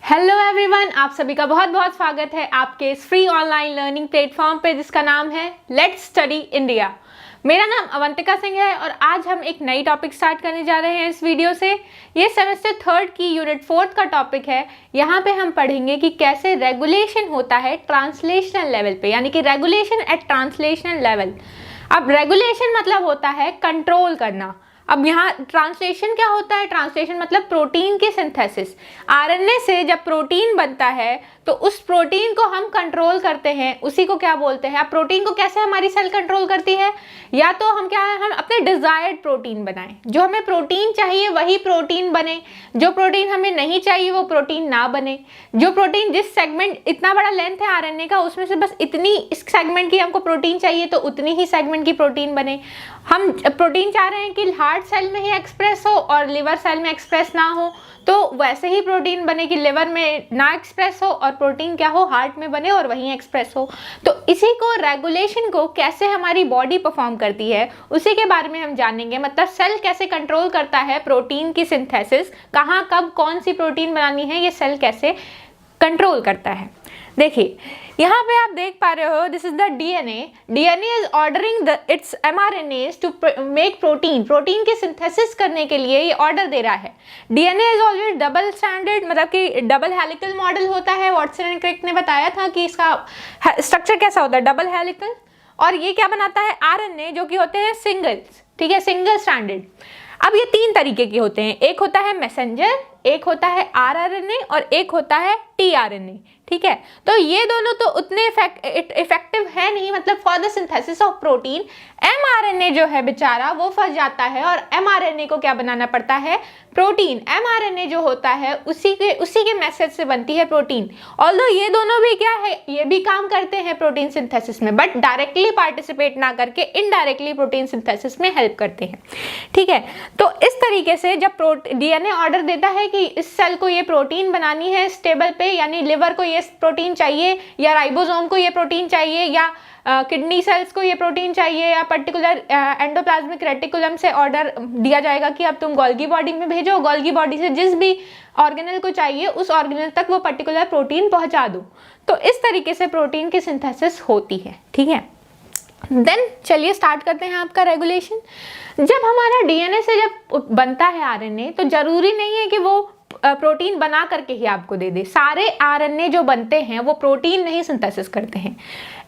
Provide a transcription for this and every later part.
Hello everyone, आप सभी का बहुत बहुत स्वागत है आपके इस फ्री ऑनलाइन लर्निंग प्लेटफॉर्म पे जिसका नाम है लेट्स स्टडी इंडिया। मेरा नाम अवंतिका सिंह है और आज हम एक नई टॉपिक स्टार्ट करने जा रहे हैं इस वीडियो से। ये सेमेस्टर थर्ड की यूनिट 4 का टॉपिक है। यहाँ पे हम पढ़ेंगे कि कैसे रेगुलेशन होता है ट्रांसलेशनल लेवल पे, यानी कि रेगुलेशन एट ट्रांसलेशनल लेवल। अब रेगुलेशन मतलब होता है कंट्रोल करना। अब यहाँ ट्रांसलेशन क्या होता है? ट्रांसलेशन मतलब प्रोटीन की सिंथेसिस। आरएनए से जब प्रोटीन बनता है तो उस प्रोटीन को हम कंट्रोल करते हैं, उसी को क्या बोलते हैं? अब प्रोटीन को कैसे हमारी सेल कंट्रोल करती है? या तो हम क्या है, हम अपने डिजायर्ड प्रोटीन बनाएं। जो हमें प्रोटीन चाहिए वही प्रोटीन बने, जो प्रोटीन हमें नहीं चाहिए वो प्रोटीन ना बने। जो प्रोटीन जिस सेगमेंट, इतना बड़ा लेंथ है आरएनए का, उसमें से बस इतनी इस सेगमेंट की हमको प्रोटीन चाहिए तो उतनी ही सेगमेंट की प्रोटीन बने। हम प्रोटीन चाह रहे हैं कि हार्ट सेल में ही एक्सप्रेस हो और लिवर सेल में एक्सप्रेस ना हो, तो वैसे ही प्रोटीन बने कि लिवर में ना एक्सप्रेस हो और प्रोटीन क्या हो, हार्ट में बने और वहीं एक्सप्रेस हो। तो इसी को, रेगुलेशन को कैसे हमारी बॉडी परफॉर्म करती है उसी के बारे में हम जानेंगे। मतलब सेल कैसे कंट्रोल करता है प्रोटीन की सिंथेसिस, कहाँ कब कौन सी प्रोटीन बनानी है, ये सेल कैसे कंट्रोल करता है। देखिए यहाँ पे आप देख पा रहे हो, this is the DNA. DNA is ordering its mRNAs to make protein. Protein की सिंथेसिस करने के लिए ये ऑर्डर दे रहा है। DNA is always double standard, मतलब कि डबल हेलिकल मॉडल होता है। वॉटसन एंड क्रिक ने बताया था कि इसका स्ट्रक्चर कैसा होता है, डबल हेलिकल। और ये क्या बनाता है? आरएनए, जो कि होते हैं सिंगल्स, ठीक है, सिंगल स्टैंडर्ड। अब ये तीन तरीके के होते हैं, एक होता है मैसेंजर, एक होता है आरआरएनए और एक होता है टीआरएनए, ठीक है। तो ये दोनों तो उतने इफेक्टिव है नहीं, मतलब for the synthesis of protein. MRNA जो है बेचारा वो फंस जाता है और एमआरएनए को क्या बनाना पड़ता है? प्रोटीन। एमआरएनए जो होता है उसी के मैसेज से बनती है प्रोटीन। ऑल्दो ये दोनों भी क्या है, ये भी काम करते हैं प्रोटीन सिंथेसिस में, बट डायरेक्टली पार्टिसिपेट ना करके इनडायरेक्टली प्रोटीन सिंथेसिस में हेल्प करते हैं, ठीक है। तो इस तरीके से जब डीएनए ऑर्डर देता है कि इस सेल को ये प्रोटीन बनानी है स्टेबल पे, यानी लिवर को ये प्रोटीन चाहिए, या राइबोसोम को ये प्रोटीन चाहिए, या किडनी सेल्स को ये प्रोटीन चाहिए, या पर्टिकुलर एंडोप्लाज्मिक रेटिकुलम से ऑर्डर दिया जाएगा कि अब तुम गोल्गी बॉडी में भेजो, गोल्गी बॉडी से जिस भी ऑर्गेनल को चाहिए उस ऑर्गेनल तक वो पर्टिकुलर प्रोटीन पहुंचा दो। तो इस तरीके से प्रोटीन की सिंथेसिस होती है, ठीक है। देन चलिए स्टार्ट करते हैं आपका रेगुलेशन। जब हमारा डीएनए से जब बनता है आरएनए, तो जरूरी नहीं है कि वो प्रोटीन बना करके ही आपको दे दे। सारे आरएनए जो बनते हैं वो प्रोटीन नहीं सिंथेसिस करते हैं।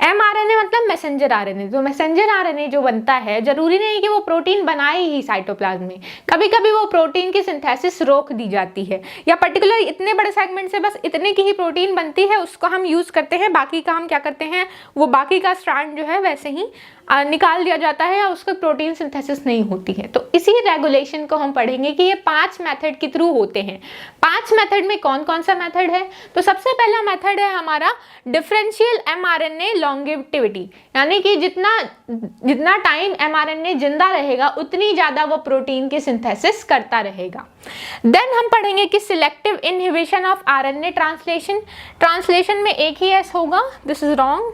एमआरएनए मतलब मैसेंजर आरएनए, तो मैसेंजर आरएनए जो बनता है जरूरी नहीं कि वो प्रोटीन बनाए ही साइटोप्लाज्म में। कभी कभी वो प्रोटीन की सिंथेसिस रोक दी जाती है, या पर्टिकुलर इतने बड़े सेगमेंट से बस इतने की ही प्रोटीन बनती है, उसको हम यूज करते हैं। बाकी का हम क्या करते हैं, वो बाकी का स्ट्रैंड जो है वैसे ही निकाल दिया जाता है, या उसको प्रोटीन सिंथेसिस नहीं होती है। तो इसी रेगुलेशन को हम पढ़ेंगे कि ये 5 मेथड के थ्रू होते हैं। 5 मेथड में कौन कौन सा मेथड है? तो सबसे पहला मेथड है हमारा डिफरेंशियल एमआरएनए लॉन्गेविटी, यानी कि जितना टाइम एमआरएनए जिंदा रहेगा उतनी ज्यादा वो प्रोटीन की सिंथेसिस करता रहेगा। देन हम पढ़ेंगे कि selective inhibition of RNA translation. Translation में एक ही एस होगा, दिस इज रॉन्ग।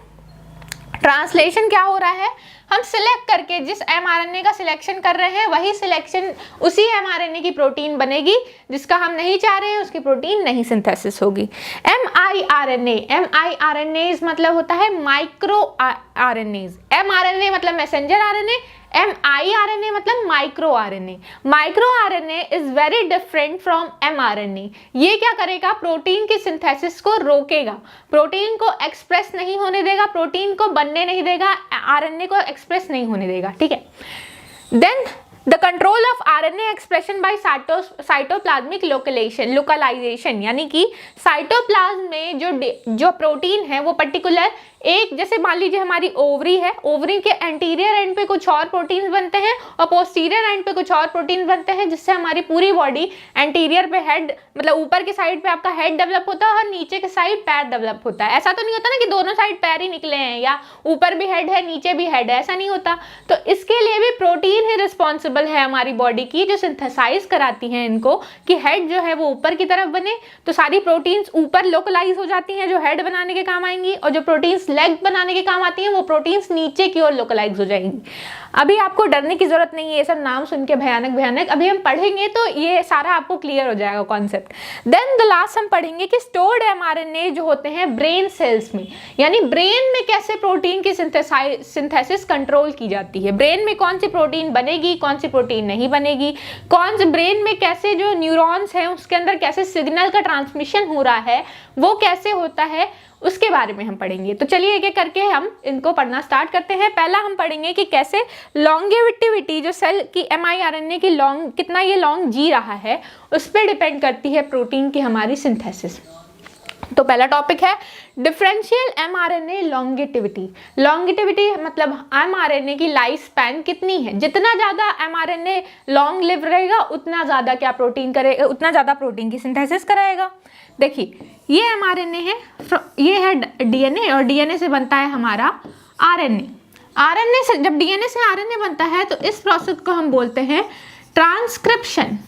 ट्रांसलेशन क्या हो रहा है, हम सिलेक्ट करके जिस एमआरएनए का सिलेक्शन कर रहे हैं वही सिलेक्शन, उसी एमआरएनए की प्रोटीन बनेगी, जिसका हम नहीं चाह रहे हैं उसकी प्रोटीन नहीं सिंथेसिस होगी। एमआईआरएनए मतलब होता है माइक्रो आरएनएज। एमआरएनए मतलब मैसेंजर आरएनए, एमआईआरएनए मतलब micro RNA. Micro RNA is very different from mRNA. ये क्या करेगा, प्रोटीन की सिंथेसिस को रोकेगा, प्रोटीन को एक्सप्रेस नहीं होने देगा, प्रोटीन को बनने नहीं देगा, आरएनए को एक्सप्रेस नहीं होने देगा, ठीक है। Then the control of RNA expression by cytoplasmic localisation, यानी कि साइटोप्लाज्म में जो प्रोटीन है वो पर्टिकुलर एक, जैसे मान लीजिए हमारी ओवरी है, ओवरी के एंटीरियर एंड पे कुछ और प्रोटीन्स बनते हैं और पोस्टीरियर एंड पे कुछ और प्रोटीन बनते हैं, जिससे हमारी पूरी बॉडी एंटीरियर पे हेड, मतलब ऊपर के साइड पे आपका हेड डेवलप होता है और नीचे के साइड पैर डेवलप होता है। ऐसा तो नहीं होता ना कि दोनों साइड पैर ही निकले हैं, या ऊपर भी हेड है नीचे भी हेड है, ऐसा नहीं होता। तो इसके लिए भी प्रोटीन ही रिस्पॉन्सिबल रिस्पॉन्सिबल है हमारी बॉडी की, जो सिंथेसाइज कराती हैं इनको कि हेड जो है वो ऊपर की तरफ बने, तो सारी प्रोटीन्स ऊपर लोकलाइज हो जाती हैं जो हेड बनाने के काम आएंगी, और जो प्रोटीन्स लेग बनाने के काम आती हैं वो प्रोटीन्स नीचे की ओर लोकलाइज हो जाएंगी। अभी आपको डरने की जरूरत नहीं है, ये सब नाम सुन के भयानक भयानक, अभी हम पढ़ेंगे तो ये सारा आपको क्लियर हो जाएगा कॉन्सेप्ट। देन द लास्ट हम पढ़ेंगे कि स्टोर्ड mRNA जो होते हैं ब्रेन सेल्स में, यानी ब्रेन में कैसे प्रोटीन की सिंथेसिस कंट्रोल की जाती है, ब्रेन में कौन सी प्रोटीन बनेगी, कौन सी प्रोटीन नहीं बनेगी, कौन से ब्रेन में कैसे जो न्यूरॉन्स हैं उसके अंदर कैसे सिग्नल का ट्रांसमिशन हो रहा है, वो कैसे होता है, उसके बारे में हम पढ़ेंगे। तो चलिए एक एक करके हम इनको पढ़ना स्टार्ट करते हैं। पहला हम पढ़ेंगे कि कैसे लॉन्गेविटिविटी, जो सेल की mRNA की कितना ये लॉन्ग जी रहा है, उस पर डिपेंड करती है प्रोटीन की हमारी सिंथेसिस। तो पहला टॉपिक है डिफरेंशियल mRNA लॉन्गेटिविटी। लॉन्गेटिविटी मतलब mRNA की लाइफ स्पैन कितनी है, जितना ज़्यादा mRNA लॉन्ग लिव रहेगा उतना ज़्यादा क्या प्रोटीन करेगा, उतना ज़्यादा प्रोटीन की सिंथेसिस कराएगा। देखिए ये mRNA है, ये है DNA, और DNA से बनता है हमारा RNA। RNA से, जब DNA से RNA बनता है तो इस प्रोसेस को हम बोलते हैं ट्रांसक्रिप्शन।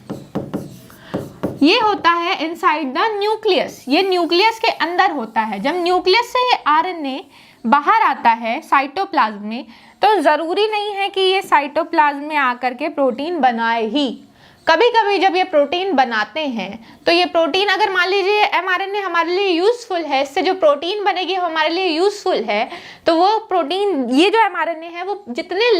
ये होता है इनसाइड द न्यूक्लियस, ये न्यूक्लियस के अंदर होता है। जब न्यूक्लियस से ये RNA बाहर आता है साइटोप्लाज्म में, तो ज़रूरी नहीं है कि ये साइटोप्लाज्म में आकर के प्रोटीन बनाए ही। कभी कभी जब ये प्रोटीन बनाते हैं तो ये प्रोटीन, अगर मान लीजिए mRNA हमारे लिए यूज़फुल है, इससे जो प्रोटीन बनेगी हमारे लिए यूज़फुल है, तो वो प्रोटीन, ये जो mRNA है वो जितने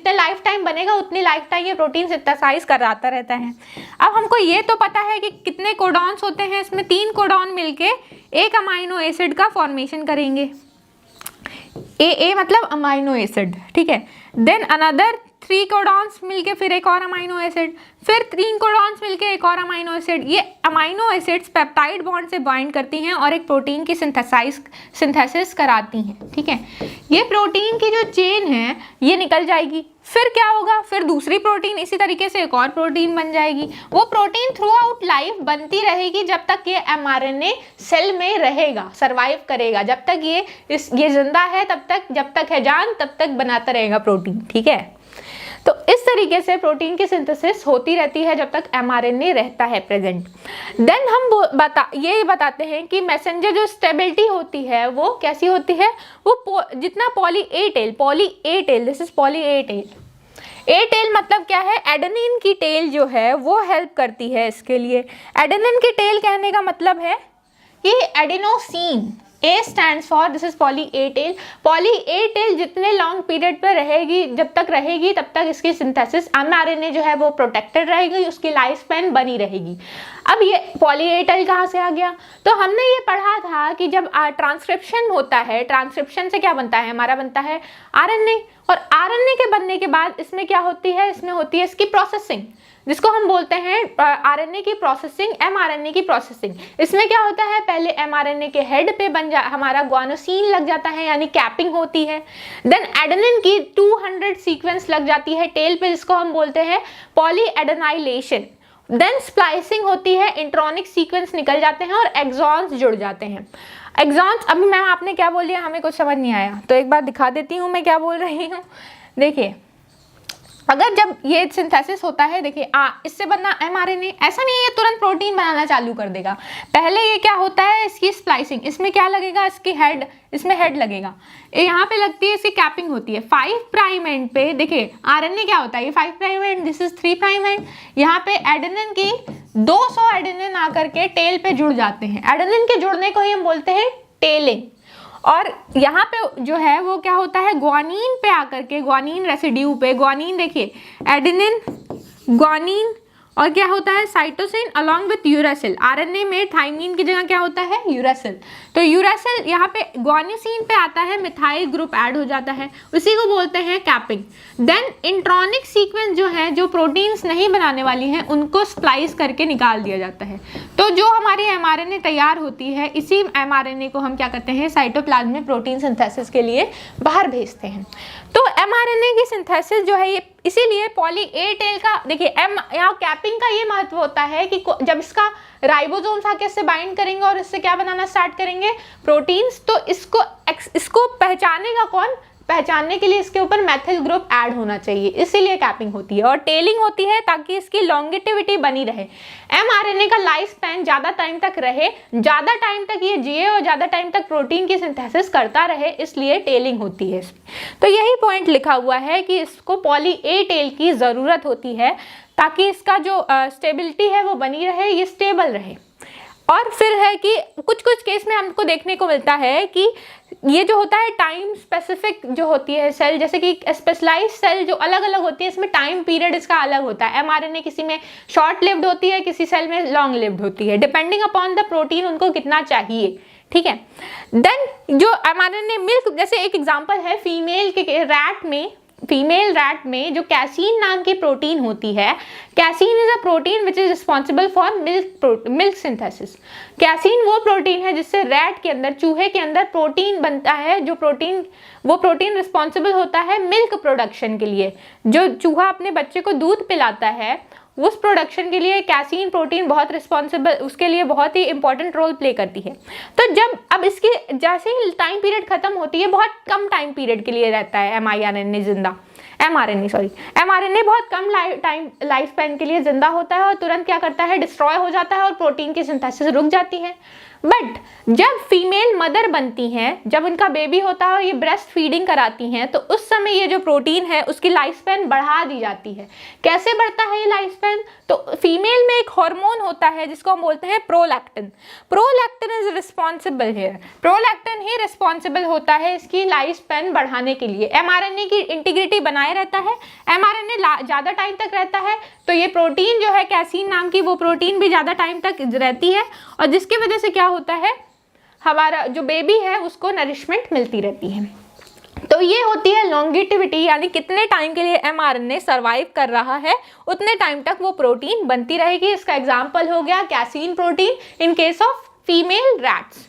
लाइफ टाइम बनेगा उतनी लाइफ टाइम ये प्रोटीन सिंथेसाइज कराता रहता है। अब हमको ये तो पता है कि कितने कोडॉन्स होते हैं, इसमें 3 कोडॉन मिलके एक अमाइनो एसिड का फॉर्मेशन करेंगे। ए मतलब अमाइनो एसिड, ठीक है। देन अनदर 3 कोडॉन्स मिलके फिर एक और अमाइनो एसिड, फिर 3 कोडॉन्स मिलके एक और अमाइनो एसिड। ये अमाइनो एसिड्स पेप्टाइड बॉन्ड से बाइंड करती हैं और एक प्रोटीन की सिंथेसिस कराती हैं, ठीक है। ये प्रोटीन की जो चेन है ये निकल जाएगी, फिर क्या होगा, फिर दूसरी प्रोटीन, इसी तरीके से एक और प्रोटीन बन जाएगी। वो प्रोटीन थ्रू आउट लाइफ बनती रहेगी जब तक ये mRNA सेल में रहेगा, सरवाइव करेगा। जब तक ये जिंदा है तब तक, जब तक है जान तब तक बनाता रहेगा प्रोटीन, ठीक है। तो इस तरीके से प्रोटीन की सिंथेसिस होती रहती है जब तक mRNA रहता है प्रेजेंट। देन हम ये बताते हैं कि मैसेंजर जो स्टेबिलिटी होती है वो कैसी होती है, वो जितना poly A tail, this is poly A tail मतलब क्या है, एडेनिन की टेल जो है वो हेल्प करती है इसके लिए। एडेनिन की टेल कहने का मतलब है कि adenosine, A stands for, this is poly A tail। poly A tail जितने लॉन्ग पीरियड पर रहेगी, जब तक रहेगी तब तक इसकी सिंथेसिस mRNA जो है वो प्रोटेक्टेड रहेगी, उसकी लाइफ स्पैन बनी रहेगी। अब ये poly A tail कहाँ से आ गया, तो हमने ये पढ़ा था कि जब ट्रांसक्रिप्शन होता है, ट्रांसक्रिप्शन से क्या बनता है, हमारा बनता है RNA, और RNA के बनने के बाद इसमें क्या होती है, इसमें होती है इसकी प्रोसेसिंग, जिसको हम बोलते हैं RNA की प्रोसेसिंग, mRNA की प्रोसेसिंग। इसमें क्या होता है, पहले mRNA के हेड पे हमारा ग्वानोसिन लग जाता है, यानी कैपिंग होती है। देन एडेनिन की 200 सीक्वेंस लग जाती है टेल पे, जिसको हम बोलते हैं पॉलीएडेनाइलेशन। देन स्प्लाइसिंग होती है, इंट्रॉनिक सीक्वेंस निकल जाते हैं और एक्सॉन्स जुड़ जाते हैं। एक्सॉन्स, अभी मैम आपने क्या बोल दिया, हमें कुछ समझ नहीं आया, तो एक बार दिखा देती हूँ मैं क्या बोल रही हूँ। देखिए अगर जब ये सिंथेसिस होता है, देखिए इससे बनना mRNA, ऐसा नहीं है ये तुरंत प्रोटीन बनाना चालू कर देगा। पहले ये क्या होता है, इसकी स्प्लाइसिंग, इसमें क्या लगेगा, इसकी हेड, इसमें हेड लगेगा, यहाँ पे लगती है, इसकी कैपिंग होती है 5 प्राइम एंड पे। देखिए RNA क्या होता है, ये 5 prime and, this is 3 prime and. यहाँ पे एडेनिन की 200 एडेनिन आकर के टेल पे जुड़ जाते हैं। एडेनिन के जुड़ने को ही हम बोलते हैं टेलिंग। और यहाँ पे जो है वो क्या होता है, ग्वानीन पे आकर के, ग्वानीन रेसिड्यू पे, ग्वानीन देखिए एडेनिन, ग्वानीन, और क्या होता है cytosine along with uracil. RNA में थाइमीन की जगह क्या होता है, यूरासिल। तो यूरासिल यहाँ पे ग्वानिसिन पे आता है, मिथाइल ग्रुप ऐड हो जाता है, उसी को बोलते हैं कैपिंग। देन इंट्रॉनिक सीक्वेंस जो है, जो प्रोटीन्स नहीं बनाने वाली हैं, उनको स्प्लाइस करके निकाल दिया जाता है। तो जो हमारी एमआरएनए तैयार होती है, इसी एमआरएनए को हम क्या करते हैं, साइटोप्लाज्म में प्रोटीन सिंथेसिस के लिए बाहर भेजते हैं। तो एमआरएनए की सिंथेसिस जो है ये इसीलिए पॉली ए टेल का, देखिए यहाँ कैपिंग का ये महत्व होता है कि जब इसका राइबोसोम्स आके इससे बाइंड करेंगे और इससे क्या बनाना स्टार्ट करेंगे, प्रोटीन्स, तो इसको पहचानेगा कौन, पहचानने के लिए इसके ऊपर मैथिल ग्रुप ऐड होना चाहिए, इसीलिए कैपिंग होती है। और टेलिंग होती है ताकि इसकी लॉन्गेटिविटी बनी रहे, mRNA का लाइफ स्पैन ज़्यादा टाइम तक रहे, ज़्यादा टाइम तक ये जिए और ज़्यादा टाइम तक प्रोटीन की सिंथेसिस करता रहे, इसलिए टेलिंग होती है इसमें। तो यही पॉइंट लिखा हुआ है कि इसको पॉली ए टेल की ज़रूरत होती है ताकि इसका जो स्टेबिलिटी है वो बनी रहे, ये स्टेबल रहे। और फिर है कि कुछ कुछ केस में हमको देखने को मिलता है कि ये जो होता है टाइम स्पेसिफिक जो होती है सेल, जैसे कि स्पेशलाइज्ड सेल जो अलग अलग होती है, इसमें टाइम पीरियड इसका अलग होता है। mRNA किसी में शॉर्ट लिव्ड होती है, किसी सेल में लॉन्ग लिव्ड होती है, डिपेंडिंग अपॉन द प्रोटीन उनको कितना चाहिए, ठीक है। देन जो mRNA मिल्क, जैसे एक एग्जांपल है फीमेल रैट में जो कैसीन नाम की प्रोटीन होती है, casein is a protein which is responsible for milk synthesis. Casein वो प्रोटीन है जिससे रैट के अंदर, चूहे के अंदर प्रोटीन बनता है, जो प्रोटीन रिस्पॉन्सिबल होता है मिल्क प्रोडक्शन के लिए। जो चूहा अपने बच्चे को दूध पिलाता है उस प्रोडक्शन के लिए कैसीन प्रोटीन बहुत रिस्पॉन्सिबल, उसके लिए बहुत ही इंपॉर्टेंट रोल प्ले करती है। तो जब अब इसकी जैसे ही टाइम पीरियड खत्म होती है, बहुत कम टाइम पीरियड के लिए रहता है mRNA बहुत कम लाइफ स्पैन के लिए जिंदा होता है और तुरंत क्या करता है, डिस्ट्रॉय हो जाता है और प्रोटीन की सिंथेसिस रुक जाती है। बट जब फीमेल मदर बनती हैं, जब उनका बेबी होता है और ये ब्रेस्ट फीडिंग कराती हैं, तो उस समय ये जो प्रोटीन है उसकी लाइफ स्पैन बढ़ा दी जाती है। कैसे बढ़ता है ये लाइफ स्पैन? तो फीमेल में एक हार्मोन होता है जिसको हम बोलते हैं prolactin. Prolactin is responsible here, prolactin he responsible होता है इसकी लाइफ स्पैन बढ़ाने के लिए। mRNA की इंटीग्रिटी बनाए रहता है, mRNA ज़्यादा टाइम तक रहता है, तो ये प्रोटीन जो है कैसीन नाम की, वो प्रोटीन भी ज़्यादा टाइम तक रहती है और जिसकी वजह से क्या होता है, हमारा जो बेबी है उसको नरिशमेंट मिलती रहती है। तो ये होती है लॉन्गेटिविटी, यानी कितने टाइम के लिए mRNA सर्वाइव कर रहा है, उतने टाइम तक वो प्रोटीन बनती रहेगी। इसका एग्जाम्पल हो गया casein protein in case of female rats.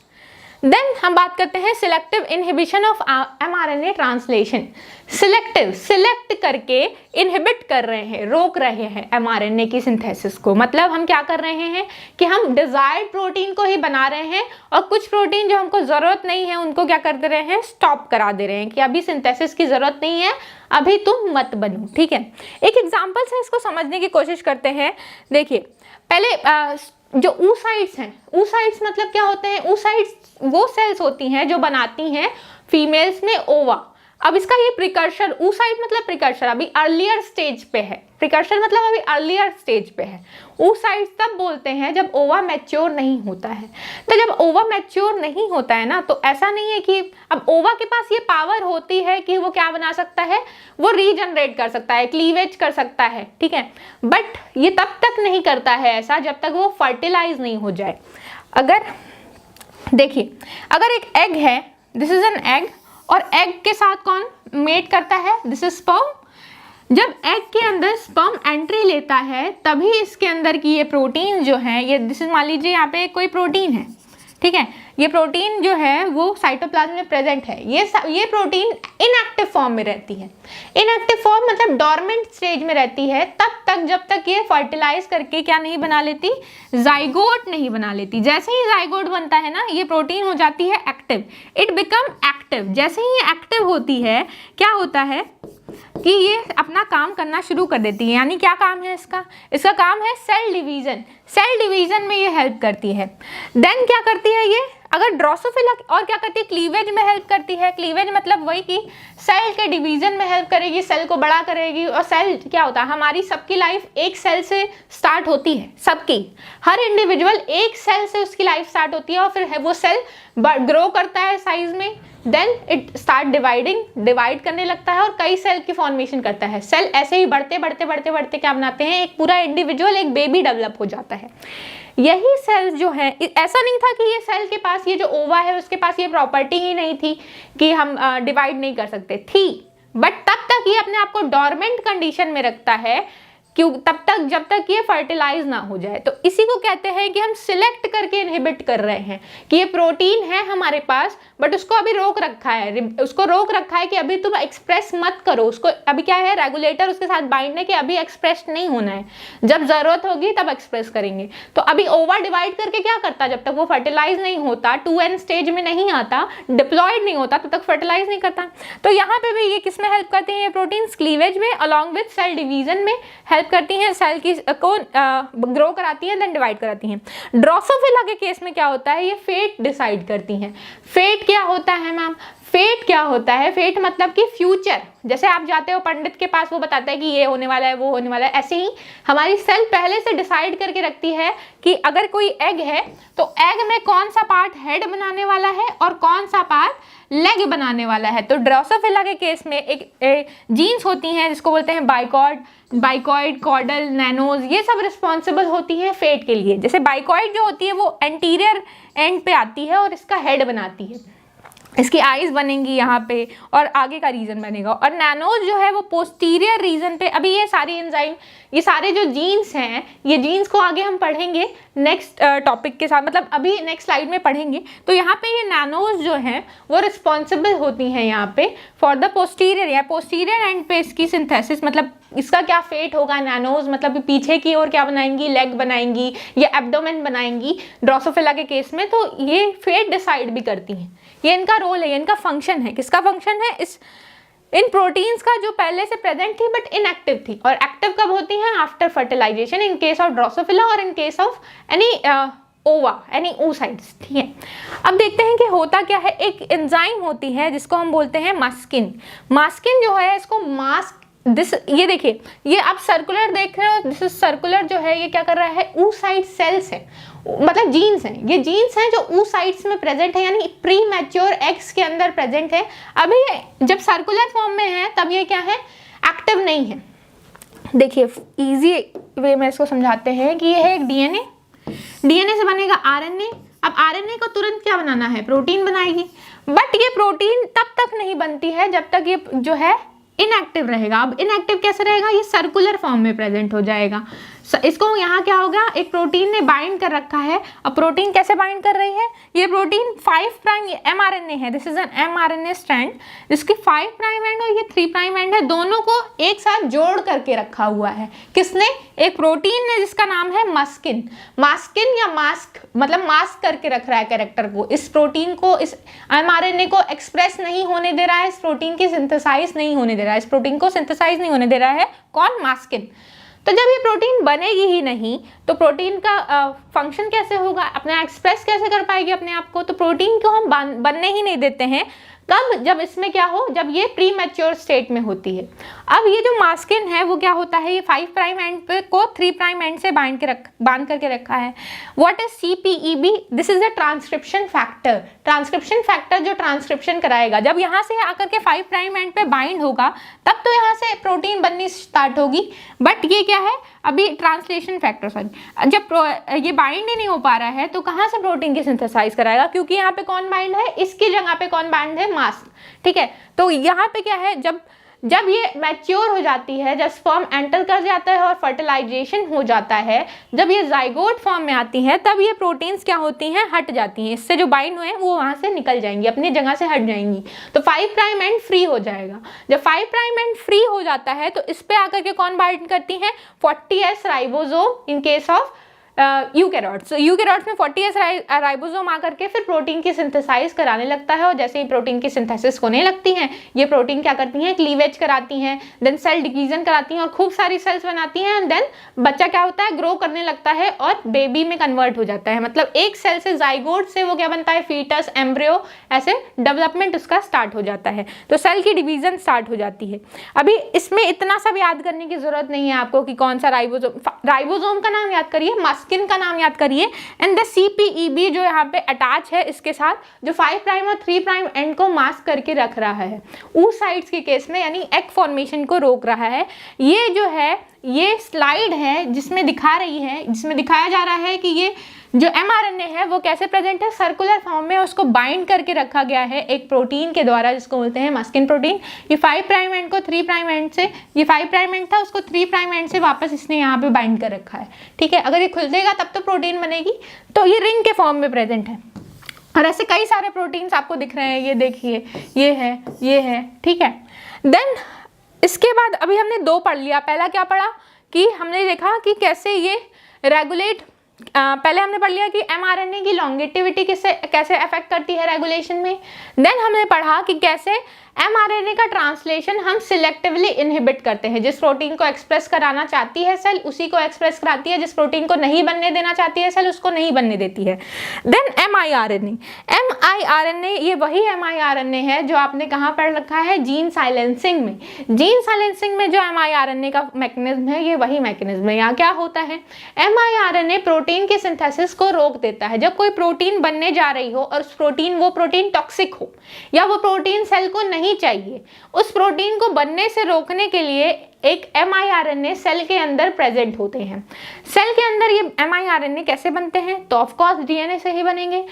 Then हम बात करते हैं selective inhibition of mRNA translation. Select करके इनहिबिट कर रहे हैं, रोक रहे हैं mRNA की सिंथेसिस को। मतलब हम क्या कर रहे हैं कि हम डिजायर्ड प्रोटीन को ही बना रहे हैं और कुछ प्रोटीन जो हमको ज़रूरत नहीं है उनको क्या कर दे रहे हैं, स्टॉप करा दे रहे हैं कि अभी सिंथेसिस की ज़रूरत नहीं है, अभी तुम मत बनो, ठीक है। एक एग्जाम्पल से इसको समझने की कोशिश करते हैं। देखिए पहले जो oocytes हैं, oocytes मतलब क्या होते हैं? oocytes वो सेल्स होती हैं जो बनाती हैं फीमेल्स में ओवा। अब इसका ये प्रिकर्सर, oocyte मतलब प्रिकर्सर, अभी अर्लियर स्टेज पे है, प्रिकर्सर मतलब अभी अर्लियर स्टेज पे है। oocytes तब बोलते हैं जब ओवा मैच्योर नहीं होता है। तो जब ओवा मैच्योर नहीं होता है ना, तो ऐसा नहीं है कि अब ओवा के पास ये पावर होती है कि वो क्या बना सकता है, वो रीजनरेट कर सकता है, क्लीवेज कर सकता है, ठीक है। बट ये तब तक नहीं करता है ऐसा जब तक वो फर्टिलाइज नहीं हो जाए। अगर देखिए, अगर एक एग है, दिस इज एन एग, और एग के साथ कौन मेट करता है, दिस इज स्पर्म। जब एग के अंदर स्पर्म एंट्री लेता है तभी इसके अंदर की ये प्रोटीन जो है, ये दिस इज, मान लीजिए यहाँ पे कोई प्रोटीन है, ठीक है, ये प्रोटीन जो है वो साइटोप्लाज्म में प्रेजेंट है। ये प्रोटीन इनएक्टिव फॉर्म में रहती है। इनएक्टिव फॉर्म मतलब डॉर्मेंट स्टेज में रहती है तब तक जब तक ये फर्टिलाइज करके क्या नहीं बना लेती, जाइगोट नहीं बना लेती। जैसे ही जाइगोट बनता है ना, ये प्रोटीन हो जाती है एक्टिव, इट बिकम एक्टिव। जैसे ही ये एक्टिव होती है, क्या होता है कि ये अपना काम करना शुरू कर देती है। यानी क्या काम है इसका? इसका काम है सेल डिवीजन। सेल डिवीजन में ये हेल्प करती है। देन क्या करती है ये, अगर ड्रोसोफिला, और क्या करती है, क्लीवेज में हेल्प करती है। क्लीवेज मतलब वही कि सेल के डिवीजन में हेल्प करेगी, सेल को बड़ा करेगी। और सेल क्या होता है, हमारी सबकी लाइफ एक सेल से स्टार्ट होती है, सबकी, हर इंडिविजुअल एक सेल से उसकी लाइफ स्टार्ट होती है और फिर वो सेल ग्रो करता है साइज में, देन इट स्टार्ट डिवाइड करने लगता है और कई सेल की फॉर्मेशन करता है। सेल ऐसे ही बढ़ते बढ़ते बढ़ते बढ़ते क्या बनाते हैं, एक पूरा इंडिविजुअल, एक बेबी डेवलप हो जाता है। यही सेल्स जो है, ऐसा नहीं था कि ये सेल के पास, ये जो ओवा है उसके पास ये प्रॉपर्टी ही नहीं थी कि हम डिवाइड नहीं कर सकते, थी, बट तब तक ये अपने आप को डोरमेंट कंडीशन में रखता है क्यों, तब तक जब तक ये फर्टिलाइज ना हो जाए। तो इसी को कहते हैं कि हम सिलेक्ट करके इनहिबिट कर रहे हैं कि ये प्रोटीन है हमारे पास, बट उसको अभी रोक रखा है, उसको रोक रखा है कि अभी तुम एक्सप्रेस मत करो उसको। अभी क्या है, रेगुलेटर उसके साथ बाइंड है कि अभी एक्सप्रेस नहीं होना है, जब जरूरत होगी तब एक्सप्रेस करेंगे। तो अभी ओवर डिवाइड करके क्या करता है, जब तक वो फर्टिलाइज नहीं होता, 2n स्टेज में नहीं आता, डिप्लॉयड नहीं होता, तब तक फर्टिलाइज नहीं करता। तो यहाँ पे भी ये किस में हेल्प करते हैं, ये प्रोटीन क्लीवेज में अलॉन्ग विथ सेल डिवीजन में हेल्प करती हैं, सेल की को ग्रो कराती हैं, देन डिवाइड कराती हैं। ड्रोसोफिला के केस में क्या होता है, ये फेट डिसाइड करती हैं। फेट क्या होता है मैम, फेट क्या होता है, फेट मतलब कि फ्यूचर। जैसे आप जाते हो पंडित के पास, वो बताता है कि ये होने वाला है, वो होने वाला है, ऐसे ही हमारी सेल पहले से डिसाइड करके रखती है कि अगर कोई एग है तो एग में कौन सा पार्ट हेड बनाने वाला है और कौन सा पार्ट लेग बनाने वाला है। तो ड्रोसोफिला के केस में एक जीन्स होती हैं जिसको बोलते हैं बाइकॉइड, कॉर्डल, नैनोज, ये सब रिस्पॉन्सिबल होती हैं फेट के लिए। जैसे बाइकॉइड जो होती है वो एंटीरियर एंड पे आती है और इसका हेड बनाती है, इसकी आईज बनेंगी यहाँ पे और आगे का रीजन बनेगा। और नैनोज जो है वो पोस्टीरियर रीजन पे। अभी ये सारी एंजाइम, ये सारे जो जीन्स हैं, ये जीन्स को आगे हम पढ़ेंगे नेक्स्ट टॉपिक के साथ, मतलब अभी नेक्स्ट स्लाइड में पढ़ेंगे। तो यहाँ पे ये नैनोज जो हैं वो रिस्पॉन्सिबल होती हैं यहाँ पे फॉर द पोस्टीरियर, या पोस्टीरियर एंड पे इसकी सिंथेसिस, मतलब इसका क्या फेट होगा। नैनोज मतलब पीछे की ओर क्या बनाएंगी, लेग बनाएंगी या एब्डोमेन बनाएंगी ड्रोसोफिला के केस में। तो ये फेट डिसाइड भी करती हैं, ये इनका रोल है, ये इनका फंक्शन है। किसका फंक्शन है, इन प्रोटीन्स का जो पहले से प्रेजेंट थी बट इनएक्टिव थी। और एक्टिव कब होती हैं, after fertilisation, in case of Drosophila और in case of any ova, any oocytes, ठीक है। अब देखते हैं कि होता क्या है। एक एंजाइम होती है जिसको हम बोलते हैं मास्किन। मास्किन जो है इसको मास्क ये देखिए, ये आप सर्कुलर देख रहे हो, दिस इज सर्कुलर जो है ये क्या कर रहा है, oocyte सेल्स है, मतलब जीन्स हैं, ये जीन्स हैं जो oocytes में प्रेजेंट है, यानी प्री मैच्योर एग्स के अंदर प्रेजेंट है। अभी ये जब सर्कुलर फॉर्म में है तब ये क्या है, एक्टिव नहीं है। देखिए इजी वे में इसको समझाते हैं कि ये है एक डीएनए, डीएनए से बनेगा आरएनए। अब आरएनए को तुरंत क्या बनाना है, प्रोटीन बनाएगी, बट ये प्रोटीन तब तक नहीं बनती है जब तक ये जो है इनएक्टिव रहेगा। अब इनएक्टिव कैसे रहेगा, ये सर्कुलर फॉर्म में प्रेजेंट हो जाएगा। इसको यहाँ क्या होगा, एक प्रोटीन ने बाइंड कर रखा है। अब प्रोटीन कैसे बाइंड कर रही है, ये प्रोटीन 5 प्राइम mRNA है, this is N mRNA strand, जिसकी 5 प्राइम एंड और ये 3 प्राइम एंड है, दोनों को एक साथ जोड़ करके रखा हुआ है। किसने, एक प्रोटीन ने जिसका नाम है मास्किन। मास्किन या मास्क मतलब मास्क करके रख रहा है कैरेक्टर को, इस प्रोटीन को, इस mRNA को एक्सप्रेस नहीं होने दे रहा है, इस प्रोटीन की सिंथेसाइज नहीं होने दे रहा है, इस प्रोटीन को सिंथेसाइज नहीं होने दे रहा है, कौन, मास्किन। तो जब ये प्रोटीन बनेगी ही नहीं तो प्रोटीन का फंक्शन कैसे होगा, अपना एक्सप्रेस कैसे कर पाएगी अपने आप को। तो प्रोटीन को हम बनने ही नहीं देते हैं, कब, जब इसमें क्या हो, जब ये प्री मैच्योर स्टेट में होती है। अब ये जो मास्किन है वो क्या होता है, ये 5 प्राइम एंड पे को 3 प्राइम एंड से बांध करके रखा है। What is CPEB, this is a transcription factor. Transcription factor जो ट्रांसक्रिप्शन कराएगा, जब यहाँ से आकर के 5 प्राइम एंड पे बाइंड होगा तब तो यहाँ से प्रोटीन बननी स्टार्ट होगी। बट ये क्या है, अभी ट्रांसलेशन फैक्टर, सॉरी, जब ये बाइंड ही नहीं हो पा रहा है तो कहाँ से प्रोटीन की सिंथेसाइज कराएगा, क्योंकि यहाँ पे कौन बाइंड है, इसकी जगह पे कौन बाइंड है, मास्क, ठीक है। तो यहाँ पे क्या है, जब ये मैच्योर हो जाती है, जब स्पर्म एंटर कर जाता है और फर्टिलाइजेशन हो जाता है, जब ये जाइगोट फॉर्म में आती हैं तब ये प्रोटीन्स क्या होती हैं, हट जाती हैं, इससे जो बाइंड हुए हैं वो वहाँ से निकल जाएंगी, अपनी जगह से हट जाएंगी। तो 5 प्राइम एंड फ्री हो जाएगा। जब 5 प्राइम एंड फ्री हो जाता है तो इस पे आकर के कौन बाइंड करती हैं, 40S ribosome in case of eukaryotes. Eukaryotes में 40S राइबोसोम आकर के फिर प्रोटीन की सिंथेसाइज कराने लगता है, और जैसे ही प्रोटीन की सिंथेसिस होने लगती हैं, ये प्रोटीन क्या करती हैं, क्लीवेज कराती हैं, देन सेल डिवीजन कराती हैं और खूब सारी सेल्स बनाती हैं, एंड देन बच्चा क्या होता है, ग्रो करने लगता है और बेबी में कन्वर्ट हो जाता है। मतलब एक सेल से, जाइगोट से वो क्या बनता है, फीटस, एम्ब्रियो, ऐसे डेवलपमेंट उसका स्टार्ट हो जाता है। तो सेल की डिवीजन स्टार्ट हो जाती है। अभी इसमें इतना सब याद करने की जरूरत नहीं है आपको कि कौन सा राइबोसोम का नाम याद करिए, मास्किन का नाम याद करिए, एंड द CPEB जो यहाँ पे अटैच है इसके साथ, जो 5 प्राइम और 3 प्राइम एंड को मास्क करके रख रहा है, oocytes के केस में, यानी एग फॉर्मेशन को रोक रहा है। ये जो है, ये स्लाइड है जिसमें दिखा रही है, जिसमें दिखाया जा रहा है कि ये जो mRNA है वो कैसे प्रेजेंट है, सर्कुलर फॉर्म में उसको बाइंड करके रखा गया है एक प्रोटीन के द्वारा जिसको बोलते हैं मस्किन प्रोटीन। ये 5 प्राइम एंड को 3 प्राइम एंड से, ये 5 प्राइम एंड था उसको 3 प्राइम एंड से वापस इसने यहाँ पे बाइंड कर रखा है, ठीक है। अगर ये खुल देगा तब तो प्रोटीन बनेगी, तो ये रिंग के फॉर्म में प्रेजेंट है। और ऐसे कई सारे प्रोटीन्स आपको दिख रहे हैं, ये देखिए ये है, ठीक है। देन इसके बाद अभी हमने 2 पढ़ लिया। पहला क्या पढ़ा कि हमने देखा कि कैसे ये रेगुलेट, पहले हमने पढ़ लिया कि mRNA की लॉन्गेटिविटी कैसे अफेक्ट करती है रेगुलेशन में। देन हमने पढ़ा कि कैसे mRNA का ट्रांसलेशन हम सिलेक्टिवली इनहिबिट करते हैं। जिस प्रोटीन को एक्सप्रेस कराना चाहती है सेल उसी को एक्सप्रेस कराती है, जिस प्रोटीन को नहीं बनने देना चाहती है सेल उसको नहीं बनने देती है। देन mRNA, ये वही mRNA है जो आपने कहाँ पढ़ रखा है, जीन साइलेंसिंग में। जीन साइलेंसिंग में जो mRNA का मैकेनिज्म है ये वही मैकेनिज्म है। यहाँ क्या होता है, mRNA प्रोटीन के सिंथेसिस को रोक देता है। जब कोई प्रोटीन बनने जा रही हो और वो प्रोटीन टॉक्सिक हो या वो प्रोटीन सेल को नहीं चाहिए, उस प्रोटीन को बनने से रोकने के लिए एक mRNA सेल के अंदर प्रेजेंट होते हैं। सेल के अंदर ये mRNA कैसे बनते हैं, तो ऑफ कोर्स डीएनए से ही बनेंगे।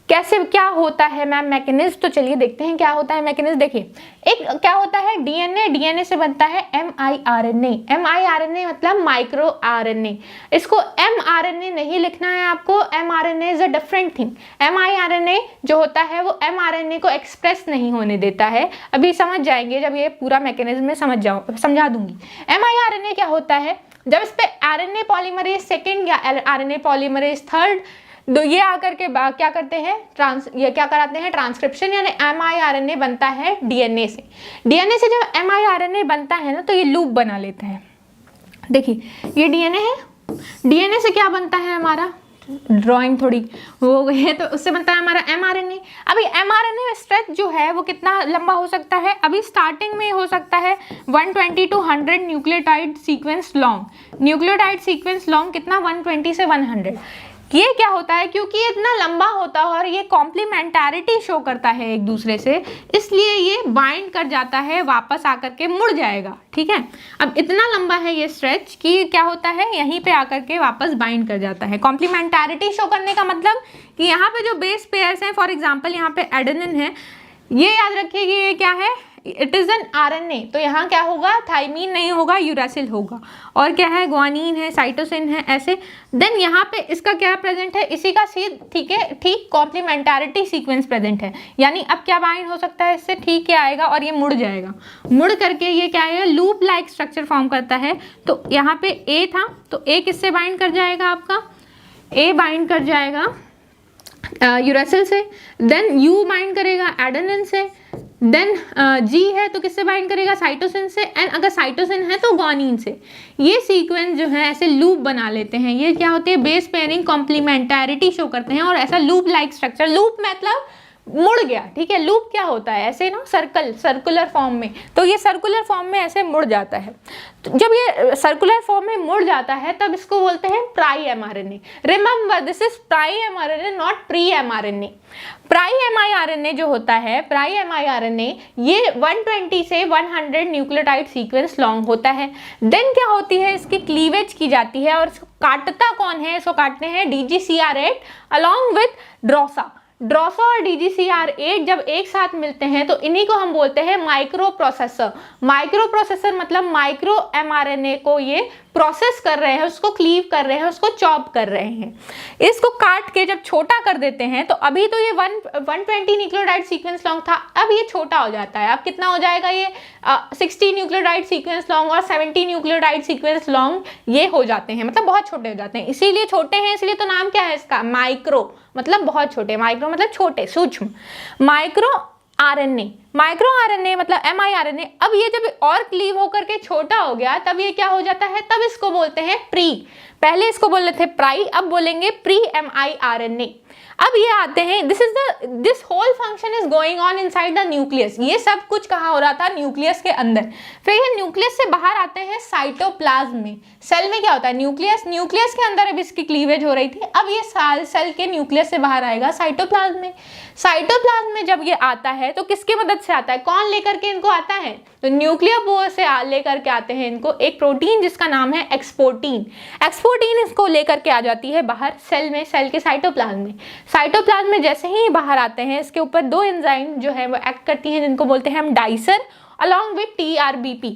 कैसे, क्या होता है मैम मैकेनिज्म, तो चलिए देखते हैं क्या होता है मैकेनिज्म। देखिए, एक क्या होता है डीएनए से बनता है mRNA मतलब माइक्रो आरएनए। इसको mRNA नहीं लिखना है आपको, mRNA is a different thing. mRNA जो होता है वो mRNA को एक्सप्रेस नहीं होने देता है। अभी समझ जाएंगे जब ये पूरा मैकेनिज्म में समझा दूंगी। mRNA क्या होता है, जब इस पे RNA पॉलीमरेज सेकेंड या RNA पॉलीमरेज थर्ड तो ये आकर के क्या करते हैं, ये क्या कराते हैं, ट्रांसक्रिप्शन, यानी mRNA बनता है डीएनए से। डीएनए से जब mRNA बनता है ना तो ये लूप बना लेता है। देखिए ये डीएनए है, डीएनए से क्या बनता है हमारा, ड्राइंग थोड़ी हो गई है, तो उससे बनता है हमारा mRNA। अभी mRNA स्ट्रेच जो है वो कितना लंबा हो सकता है, अभी स्टार्टिंग में हो सकता है 120 to 100 nucleotide sequence long. Nucleotide sequence long कितना, 120 से 100। ये क्या होता है, क्योंकि ये इतना लंबा होता है और ये कॉम्प्लीमेंटारिटी शो करता है एक दूसरे से, इसलिए ये बाइंड कर जाता है, वापस आकर के मुड़ जाएगा, ठीक है। अब इतना लंबा है ये स्ट्रेच कि क्या होता है, यहीं पे आकर के वापस बाइंड कर जाता है। कॉम्प्लीमेंटारिटी शो करने का मतलब कि यहाँ पे जो बेस पेयर्स हैं, फॉर एग्जाम्पल यहाँ पे एडेनिन है, ये याद रखिए कि ये क्या है, इट इज़ एन RNA, तो यहाँ क्या होगा, थाइमीन नहीं होगा, यूरासिल होगा। और क्या है, ग्वानिन है, साइटोसिन है, ऐसे। देन यहाँ पे इसका क्या प्रेजेंट है, इसी का सीध, ठीक है, ठीक कॉम्प्लीमेंटारिटी सीक्वेंस प्रेजेंट है। यानी अब क्या बाइंड हो सकता है इससे, ठीक क्या आएगा और ये मुड़ जाएगा। मुड़ करके ये क्या है, लूप लाइक स्ट्रक्चर फॉर्म करता है। तो यहाँ पे A था तो A किससे बाइंड कर जाएगा, आपका A बाइंड कर जाएगा यूरासिल से, देन U बाइंड करेगा एडेनिन से, देन G है तो किससे बाइंड करेगा, साइटोसिन से, एंड अगर साइटोसिन है तो ग्वानिन से। ये सीक्वेंस जो है ऐसे लूप बना लेते हैं। ये क्या होते हैं, बेस पेयरिंग कॉम्प्लीमेंटारिटी शो करते हैं और ऐसा लूप लाइक स्ट्रक्चर, लूप मतलब मुड़ गया, ठीक है। लूप क्या होता है, ऐसे ना सर्कुलर फॉर्म में, तो ये सर्कुलर फॉर्म में ऐसे मुड़ जाता है। तो जब ये सर्कुलर फॉर्म में मुड़ जाता है तब इसको बोलते हैं प्राई mRNA। Remember this is price mRNA not pre mRNA। Price mRNA जो होता है, प्राई mRNA ये 120 से 100 न्यूक्लियोटाइड सीक्वेंस लॉन्ग होता है। देन क्या होती है, इसकी क्लीवेज की जाती है और इसको काटता कौन है, इसको काटते हैं DGCR8 अलॉन्ग विथ ड्रोसा। ड्रोसा और DGCR8 जब एक साथ मिलते हैं तो इन्हीं को हम बोलते हैं माइक्रो प्रोसेसर। माइक्रो प्रोसेसर मतलब माइक्रो mRNA को ये प्रोसेस कर रहे हैं, उसको क्लीव कर रहे हैं, उसको चॉप कर रहे हैं। इसको काट के जब छोटा कर देते हैं तो अभी तो ये 120 न्यूक्लियोटाइड सीक्वेंस लॉन्ग था, अब ये छोटा हो जाता है। अब कितना हो जाएगा, ये 60 न्यूक्लियोटाइड सीक्वेंस लॉन्ग और 70 न्यूक्लियोटाइड सीक्वेंस लॉन्ग ये हो जाते हैं, मतलब बहुत छोटे हो जाते हैं। इसीलिए छोटे हैं, इसलिए तो नाम क्या है इसका, माइक्रो मतलब बहुत छोटे, माइक्रो मतलब छोटे, सूक्ष्म। माइक्रो आरएनए मतलब mRNA। अब ये जब और क्लीव होकर के छोटा हो गया तब ये क्या हो जाता है, तब इसको बोलते हैं प्री। पहले इसको बोल रहे थे प्राई, अब बोलेंगे प्री mRNA। अब ये आते हैं, this whole function is going on inside the nucleus. ये सब कुछ कहाँ हो रहा था? न्यूक्लियस के अंदर। फिर ये न्यूक्लियस से बाहर आते हैं साइटोप्लाज्म में। सेल में क्या होता है? न्यूक्लियस के अंदर अब इसकी क्लीवेज हो रही थी। अब ये सेल के न्यूक्लियस से बाहर आएगा साइटोप्लाज्म में। साइटोप्लाज्म में जब ये आता है तो किसकी मदद से आता है? कौन लेकर के इनको आता है? तो न्यूक्लियोपोर से लेकर के आते हैं इनको एक प्रोटीन जिसका नाम है एक्सपोर्टीन। एक्सपोर्टीन इसको लेकर के आ जाती है बाहर सेल में, सेल के साइटोप्लाज्म में। साइटोप्लाज्म में जैसे ही बाहर आते हैं, इसके ऊपर 2 एंजाइम जो है वो एक्ट करती हैं, जिनको बोलते हैं हम डाइसर अलॉन्ग विथ TRBP।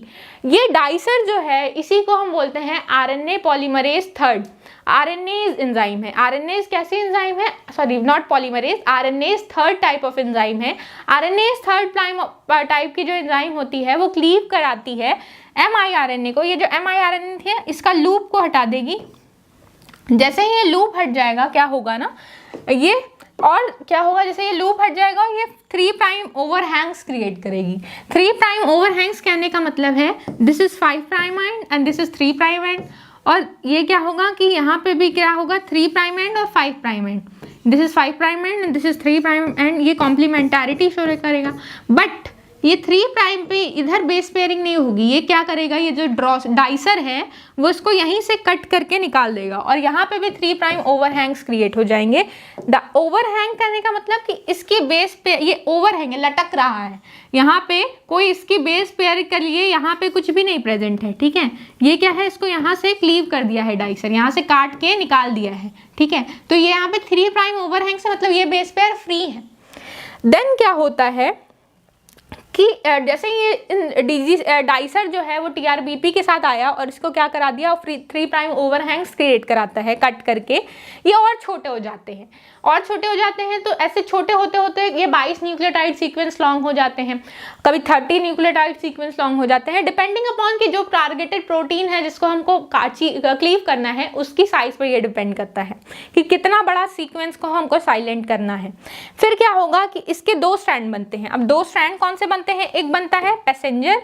ये डाइसर जो है इसी को हम बोलते हैं RNA polymerase third. RNase enzyme है। RNase कैसी एंजाइम है? Sorry, not polymerase, RNase third type of enzyme है। RNase थर्ड टाइप की जो एंजाइम होती है वो क्लीव कराती है mRNA को। ये जो mRNA है इसका लूप को हटा देगी। जैसे ही ये लूप हट जाएगा क्या होगा ना, ये और क्या होगा, जैसे ये लूप हट जाएगा ये 3' ओवरहैंग्स क्रिएट करेगी। 3' ओवरहैंग्स कहने का मतलब है this is 5' and this is 3' and, और ये क्या होगा कि यहाँ पे भी क्या होगा 3' एंड और 5' and. This is 5' and this is 3' and. ये कॉम्प्लीमेंटारिटी शो करेगा। बट ये 3' पे इधर बेस पेयरिंग नहीं होगी। ये क्या करेगा, ये जो डाइसर है वो इसको यहीं से कट करके निकाल देगा और यहाँ पे भी 3' ओवरहैंग्स क्रिएट हो जाएंगे। ओवरहैंग करने का मतलब कि इसकी बेस पे ये ओवरहैंग है, लटक रहा है। यहाँ पे कोई इसकी बेस पेयर कर लिए, यहाँ पे कुछ भी नहीं प्रेजेंट है, ठीक है। ये क्या है, इसको यहाँ से क्लीव कर दिया है डाइसर, यहाँ से काट के निकाल दिया है, ठीक है। तो ये यहाँ पे 3' ओवरहैंग से मतलब ये बेस पेयर फ्री है। देन क्या होता है कि जैसे ये डाइसर जो है वो TRBP के साथ आया और इसको क्या करा दिया, 3' ओवरहैंग्स क्रिएट कराता है कट करके। ये और छोटे हो जाते हैं, और छोटे हो जाते हैं। तो ऐसे छोटे होते होते ये 22 न्यूक्लियोटाइड सीक्वेंस लॉन्ग हो जाते हैं, कभी 30 न्यूक्लियोटाइड सीक्वेंस लॉन्ग हो जाते हैं, डिपेंडिंग अपॉन कि जो टारगेटेड प्रोटीन है जिसको हमको क्लीव करना है उसकी साइज पर ये डिपेंड करता है कि कितना बड़ा सीक्वेंस को हमको साइलेंट करना है। फिर क्या होगा कि इसके 2 स्ट्रैंड बनते हैं। अब 2 स्ट्रैंड कौन से बनते हैं? एक बनता है पैसेंजर।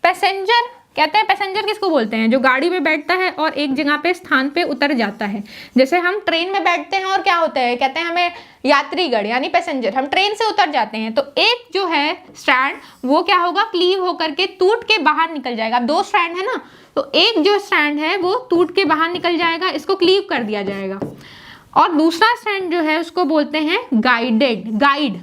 पैसेंजर कहते हैं, पैसेंजर किसको बोलते हैं? जो गाड़ी में बैठता है और एक जगह पे स्थान पे उतर जाता है। जैसे हम ट्रेन में बैठते हैं और क्या होता है, कहते हैं हमें यात्रीगण यानी पैसेंजर, हम ट्रेन से उतर जाते हैं। तो एक जो है स्ट्रैंड वो क्या होगा, क्लीव होकर के टूट के बाहर निकल जाएगा। 2 स्ट्रैंड है ना, तो एक जो स्ट्रैंड है वो टूट के बाहर निकल जाएगा, इसको क्लीव कर दिया जाएगा। और दूसरा स्ट्रैंड जो है उसको बोलते हैं गाइड।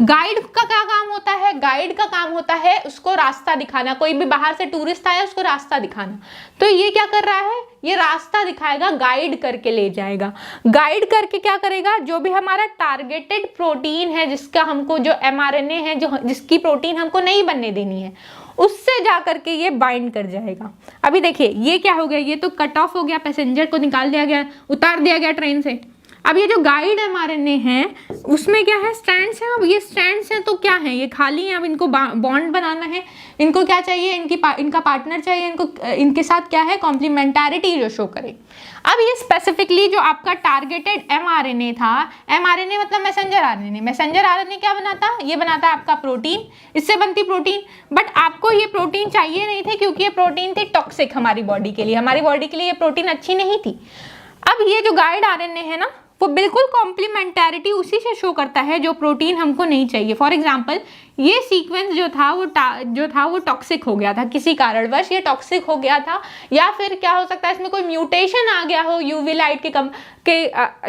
गाइड का क्या काम होता है? गाइड का काम होता है उसको रास्ता दिखाना। कोई भी बाहर से टूरिस्ट आया उसको रास्ता दिखाना। तो ये क्या कर रहा है, ये रास्ता दिखाएगा, गाइड करके ले जाएगा। गाइड करके क्या करेगा, जो भी हमारा टारगेटेड प्रोटीन है, जिसका हमको जो mRNA है, जो जिसकी प्रोटीन हमको नहीं बनने देनी है, उससे जा करके ये बाइंड कर जाएगा। अभी देखिए ये क्या हो गया, ये तो कट ऑफ हो गया, पैसेंजर को निकाल दिया गया, उतार दिया गया ट्रेन से। अब ये जो गाइड mRNA है उसमें क्या है, स्ट्रैंड्स हैं। अब ये स्ट्रैंड्स हैं तो क्या है, ये खाली हैं। अब इनको बॉन्ड बनाना है, इनको क्या चाहिए, इनका पार्टनर चाहिए, इनके साथ क्या है, कॉम्प्लीमेंटारिटी जो शो करे। अब ये स्पेसिफिकली जो आपका टारगेटेड mRNA था, mRNA मतलब मैसेंजर RNA। मैसेंजर RNA क्या बनाता, ये बनाता आपका प्रोटीन, इससे बनती प्रोटीन। बट आपको ये प्रोटीन चाहिए नहीं थे क्योंकि ये प्रोटीन थी टॉक्सिक हमारी बॉडी के लिए, हमारी बॉडी के लिए ये प्रोटीन अच्छी नहीं थी। अब ये जो गाइड RNA है ना, वो बिल्कुल कॉम्प्लीमेंटारिटी उसी से शो करता है जो प्रोटीन हमको नहीं चाहिए। फॉर एग्जांपल ये सीक्वेंस जो था वो टॉक्सिक हो गया था, किसी कारणवश ये टॉक्सिक हो गया था, या फिर क्या हो सकता है इसमें कोई म्यूटेशन आ गया हो, यूवी लाइट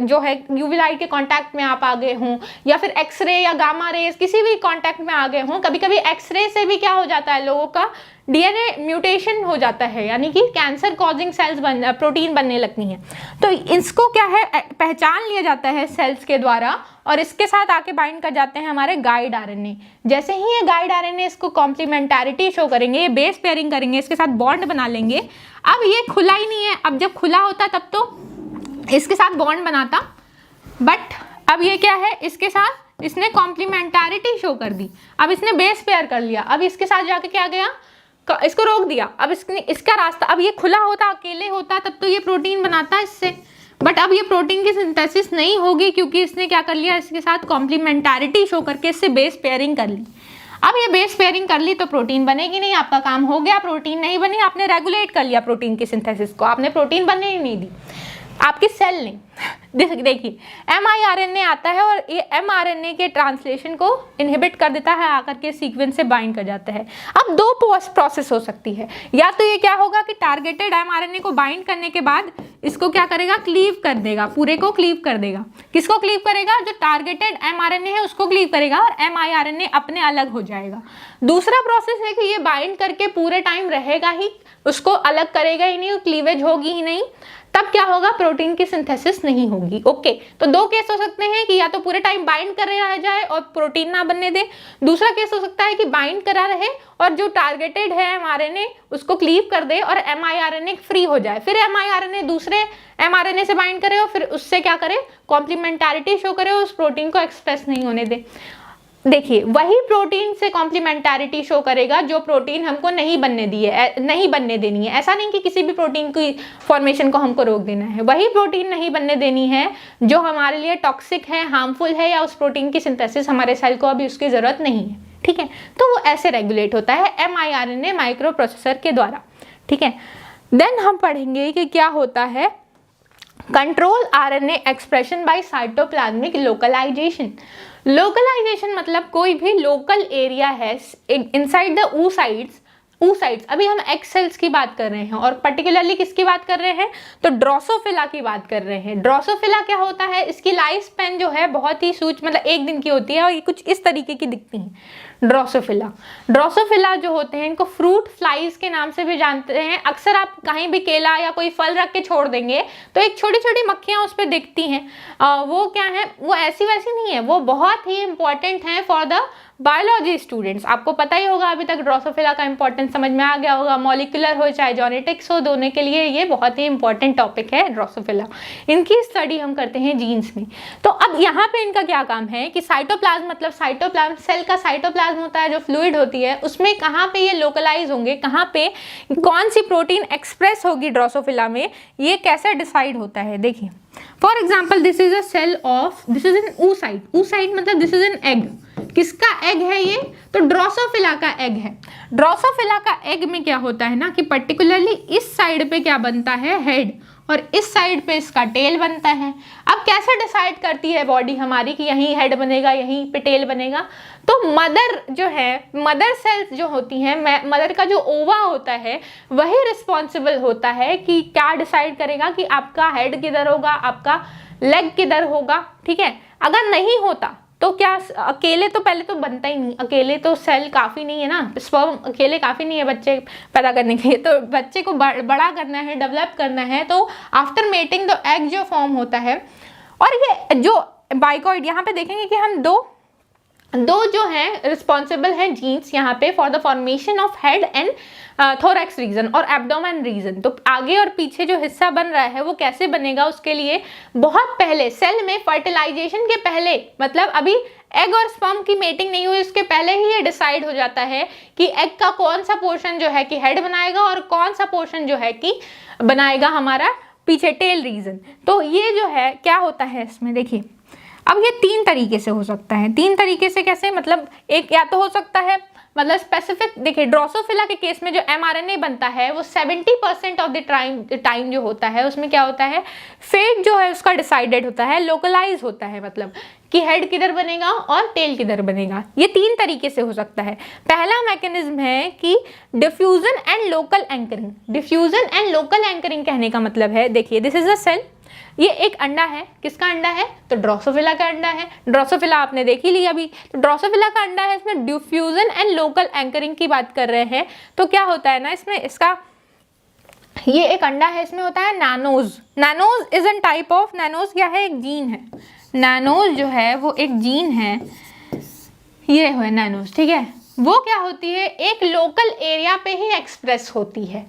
जो है यूवी लाइट के कांटेक्ट में आप आ गए हों, या फिर एक्सरे या गामा रेज किसी भी कांटेक्ट में आ गए हों। कभी कभी एक्सरे से भी क्या हो जाता है, लोगों का DNA म्यूटेशन हो जाता है, यानी कि कैंसर कॉजिंग सेल्स प्रोटीन बनने लगती हैं। तो इसको क्या है, पहचान लिया जाता है सेल्स के द्वारा और इसके साथ आके बाइंड कर जाते हैं हमारे गाइड RNA। जैसे ही ये गाइड RNA इसको कॉम्प्लीमेंटारिटी शो करेंगे, ये बेस पेयरिंग करेंगे, इसके साथ बॉन्ड बना लेंगे। अब ये खुला ही नहीं है, अब जब खुला होता तब तो इसके साथ बॉन्ड बनाता, बट अब ये क्या है, इसके साथ इसने कॉम्प्लीमेंटारिटी शो कर दी। अब इसने बेस पेयर कर लिया, अब इसके साथ जाके क्या गया, इसको रोक दिया। अब इसका रास्ता, अब ये खुला होता, अकेले होता, तब तो ये प्रोटीन बनाता इससे, बट अब ये प्रोटीन की सिंथेसिस नहीं होगी क्योंकि इसने क्या कर लिया, इसके साथ कॉम्प्लीमेंटारिटी शो करके इससे बेस पेयरिंग कर ली। अब ये बेस पेयरिंग कर ली तो प्रोटीन बनेगी नहीं, आपका काम हो गया। प्रोटीन नहीं बनी, आपने रेगुलेट कर लिया प्रोटीन की सिंथेसिस को, आपने प्रोटीन बनने ही नहीं दी। आपके सेल ने। देखिए mRNA आता है और ये mRNA के ट्रांसलेशन को इनहिबिट कर देता है, आकर के सीक्वेंस से बाइंड कर जाता है। अब दो प्रोसेस हो सकती है, या तो ये क्या होगा कि टारगेटेड mRNA को बाइंड करने के बाद इसको क्या करेगा, क्लीव कर देगा, पूरे को क्लीव कर देगा। किसको क्लीव करेगा, जो टारगेटेड mRNA है उसको क्लीव करेगा और mRNA अपने अलग हो जाएगा। दूसरा प्रोसेस है कि ये बाइंड करके पूरे टाइम रहेगा ही, उसको अलग करेगा ही नहीं, क्लीवेज होगी ही नहीं, तब क्या होगा, प्रोटीन की सिंथेसिस नहीं होगी। ओके, तो दो केस हो सकते हैं कि या तो पूरे टाइम बाइंड कर रह जाए और प्रोटीन ना बनने दे, दूसरा केस हो सकता है कि बाइंड करा रहे और जो टारगेटेड है mRNA उसको क्लीव कर दे और mRNA फ्री हो जाए, फिर mRNA दूसरे mRNA से बाइंड करे और फिर उससे क्या करे, कॉम्प्लीमेंटारिटी शो करे, उस प्रोटीन को एक्सप्रेस नहीं होने दे। देखिए वही प्रोटीन से कॉम्प्लीमेंटारिटी शो करेगा जो प्रोटीन हमको नहीं बनने देनी है। ऐसा नहीं कि किसी भी प्रोटीन की फॉर्मेशन को हमको रोक देना है, वही प्रोटीन नहीं बनने देनी है जो हमारे लिए टॉक्सिक है, हार्मफुल है, या उस प्रोटीन की सिंथेसिस हमारे सेल को अभी उसकी जरूरत नहीं है। ठीक है, तो वो ऐसे रेगुलेट होता है mRNA माइक्रो प्रोसेसर के द्वारा। ठीक है, देन हम पढ़ेंगे कि क्या होता है control RNA expression by cytoplasmic localisation. Localisation मतलब कोई भी लोकल एरिया है इनसाइड द oocytes। अभी हम एग सेल्स की बात कर रहे हैं और पर्टिकुलरली किसकी बात कर रहे हैं, तो ड्रोसोफिला की बात कर रहे हैं। ड्रोसोफिला क्या होता है, इसकी लाइफ स्पैन जो है बहुत ही सूक्ष्म, मतलब 1 दिन की होती है और ये कुछ इस तरीके की दिखती हैं। ड्रोसोफिला जो होते हैं इनको फ्रूट फ्लाइज के नाम से भी जानते हैं। अक्सर आप कहीं भी केला या कोई फल रख के छोड़ देंगे तो एक छोटी छोटी मक्खियाँ उस पर दिखती हैं। वो क्या है, वो ऐसी वैसी नहीं है, वो बहुत ही इंपॉर्टेंट है फॉर द बायोलॉजी स्टूडेंट्स। आपको पता ही होगा, अभी तक ड्रोसोफिला का इंपॉर्टेंस समझ में आ गया होगा। मॉलिक्यूलर हो चाहे जेनेटिक्स हो, दोनों के लिए ये बहुत ही इंपॉर्टेंट टॉपिक है ड्रोसोफिला। इनकी स्टडी हम करते हैं जीन्स में। तो अब यहाँ पे इनका क्या काम है कि साइटोप्लाज्म, मतलब साइटोप्लाज्म सेल का साइटोप्लाज्म होता है जो फ्लूइड होती है, उसमें कहाँ पे ये लोकलाइज होंगे, कहाँ पे कौन सी प्रोटीन एक्सप्रेस होगी ड्रोसोफिला में, ये कैसे डिसाइड होता है। देखिए for example this is a cell of, this is an oocyte मतलब दिस इज एन एग। किसका एग है ये, तो ड्रोसोफिला का एग है। ड्रोसोफिला का एग में क्या होता है ना कि पर्टिकुलरली इस साइड पे क्या बनता है, हेड, और इस साइड पे इसका टेल बनता है। अब कैसे डिसाइड करती है बॉडी हमारी कि यहीं हेड बनेगा, यहीं पे टेल बनेगा, तो मदर जो है, मदर सेल्स जो होती हैं, मदर का जो ओवा होता है वही रिस्पॉन्सिबल होता है कि क्या डिसाइड करेगा कि आपका हेड किधर होगा, आपका लेग किधर होगा। ठीक है, अगर नहीं होता तो क्या अकेले तो पहले तो बनता ही नहीं, अकेले तो सेल काफ़ी नहीं है ना, स्पर्म अकेले काफ़ी नहीं है बच्चे पैदा करने के लिए। तो बच्चे को बड़ा करना है, डेवलप करना है, तो आफ्टर मेटिंग द एग जो फॉर्म होता है, और ये जो बाइकॉइड यहाँ पे देखेंगे कि हम दो जो हैं रिस्पॉन्सिबल हैं जीन्स यहाँ पे for the formation of head and thorax region और एब्डोमेन रीजन। तो आगे और पीछे जो हिस्सा बन रहा है वो कैसे बनेगा, उसके लिए बहुत पहले सेल में फर्टिलाइजेशन के पहले, मतलब अभी एग और स्पर्म की मेटिंग नहीं हुई उसके पहले ही ये डिसाइड हो जाता है कि एग का कौन सा पोर्शन जो है कि हेड बनाएगा और कौन सा पोर्शन जो है कि बनाएगा हमारा पीछे टेल रीजन। तो ये जो है क्या होता है इसमें, देखिए अब ये 3 तरीके से हो सकता है। 3 तरीके से कैसे, मतलब एक या तो हो सकता है मतलब स्पेसिफिक, देखिए ड्रोसोफिला के केस में जो mRNA बनता है वो 70% ऑफ द टाइम जो होता है उसमें क्या होता है, फेट जो है उसका डिसाइडेड होता है, लोकलाइज होता है, मतलब कि हेड किधर बनेगा और टेल किधर बनेगा। ये 3 तरीके से हो सकता है। पहला मैकेनिज्म है कि diffusion and local anchoring. Diffusion and local anchoring कहने का मतलब है, देखिए दिस इज अ सेल, ये एक अंडा है, किसका अंडा है, तो ड्रोसोफिला का अंडा है। ड्रोसोफिला आपने देख ही लिया अभी, तो ड्रोसोफिला का अंडा है, इसमें डिफ्यूजन एंड लोकल एंकरिंग की बात कर रहे हैं। तो क्या होता है ना इसमें, इसका ये एक अंडा है, इसमें होता है नैनोज। नैनोज इज एन टाइप ऑफ, नैनोज क्या है, एक जीन है। नैनोज जो है वो एक जीन है, ये है नैनोज। ठीक है, वो क्या होती है, एक लोकल एरिया पे ही एक्सप्रेस होती है।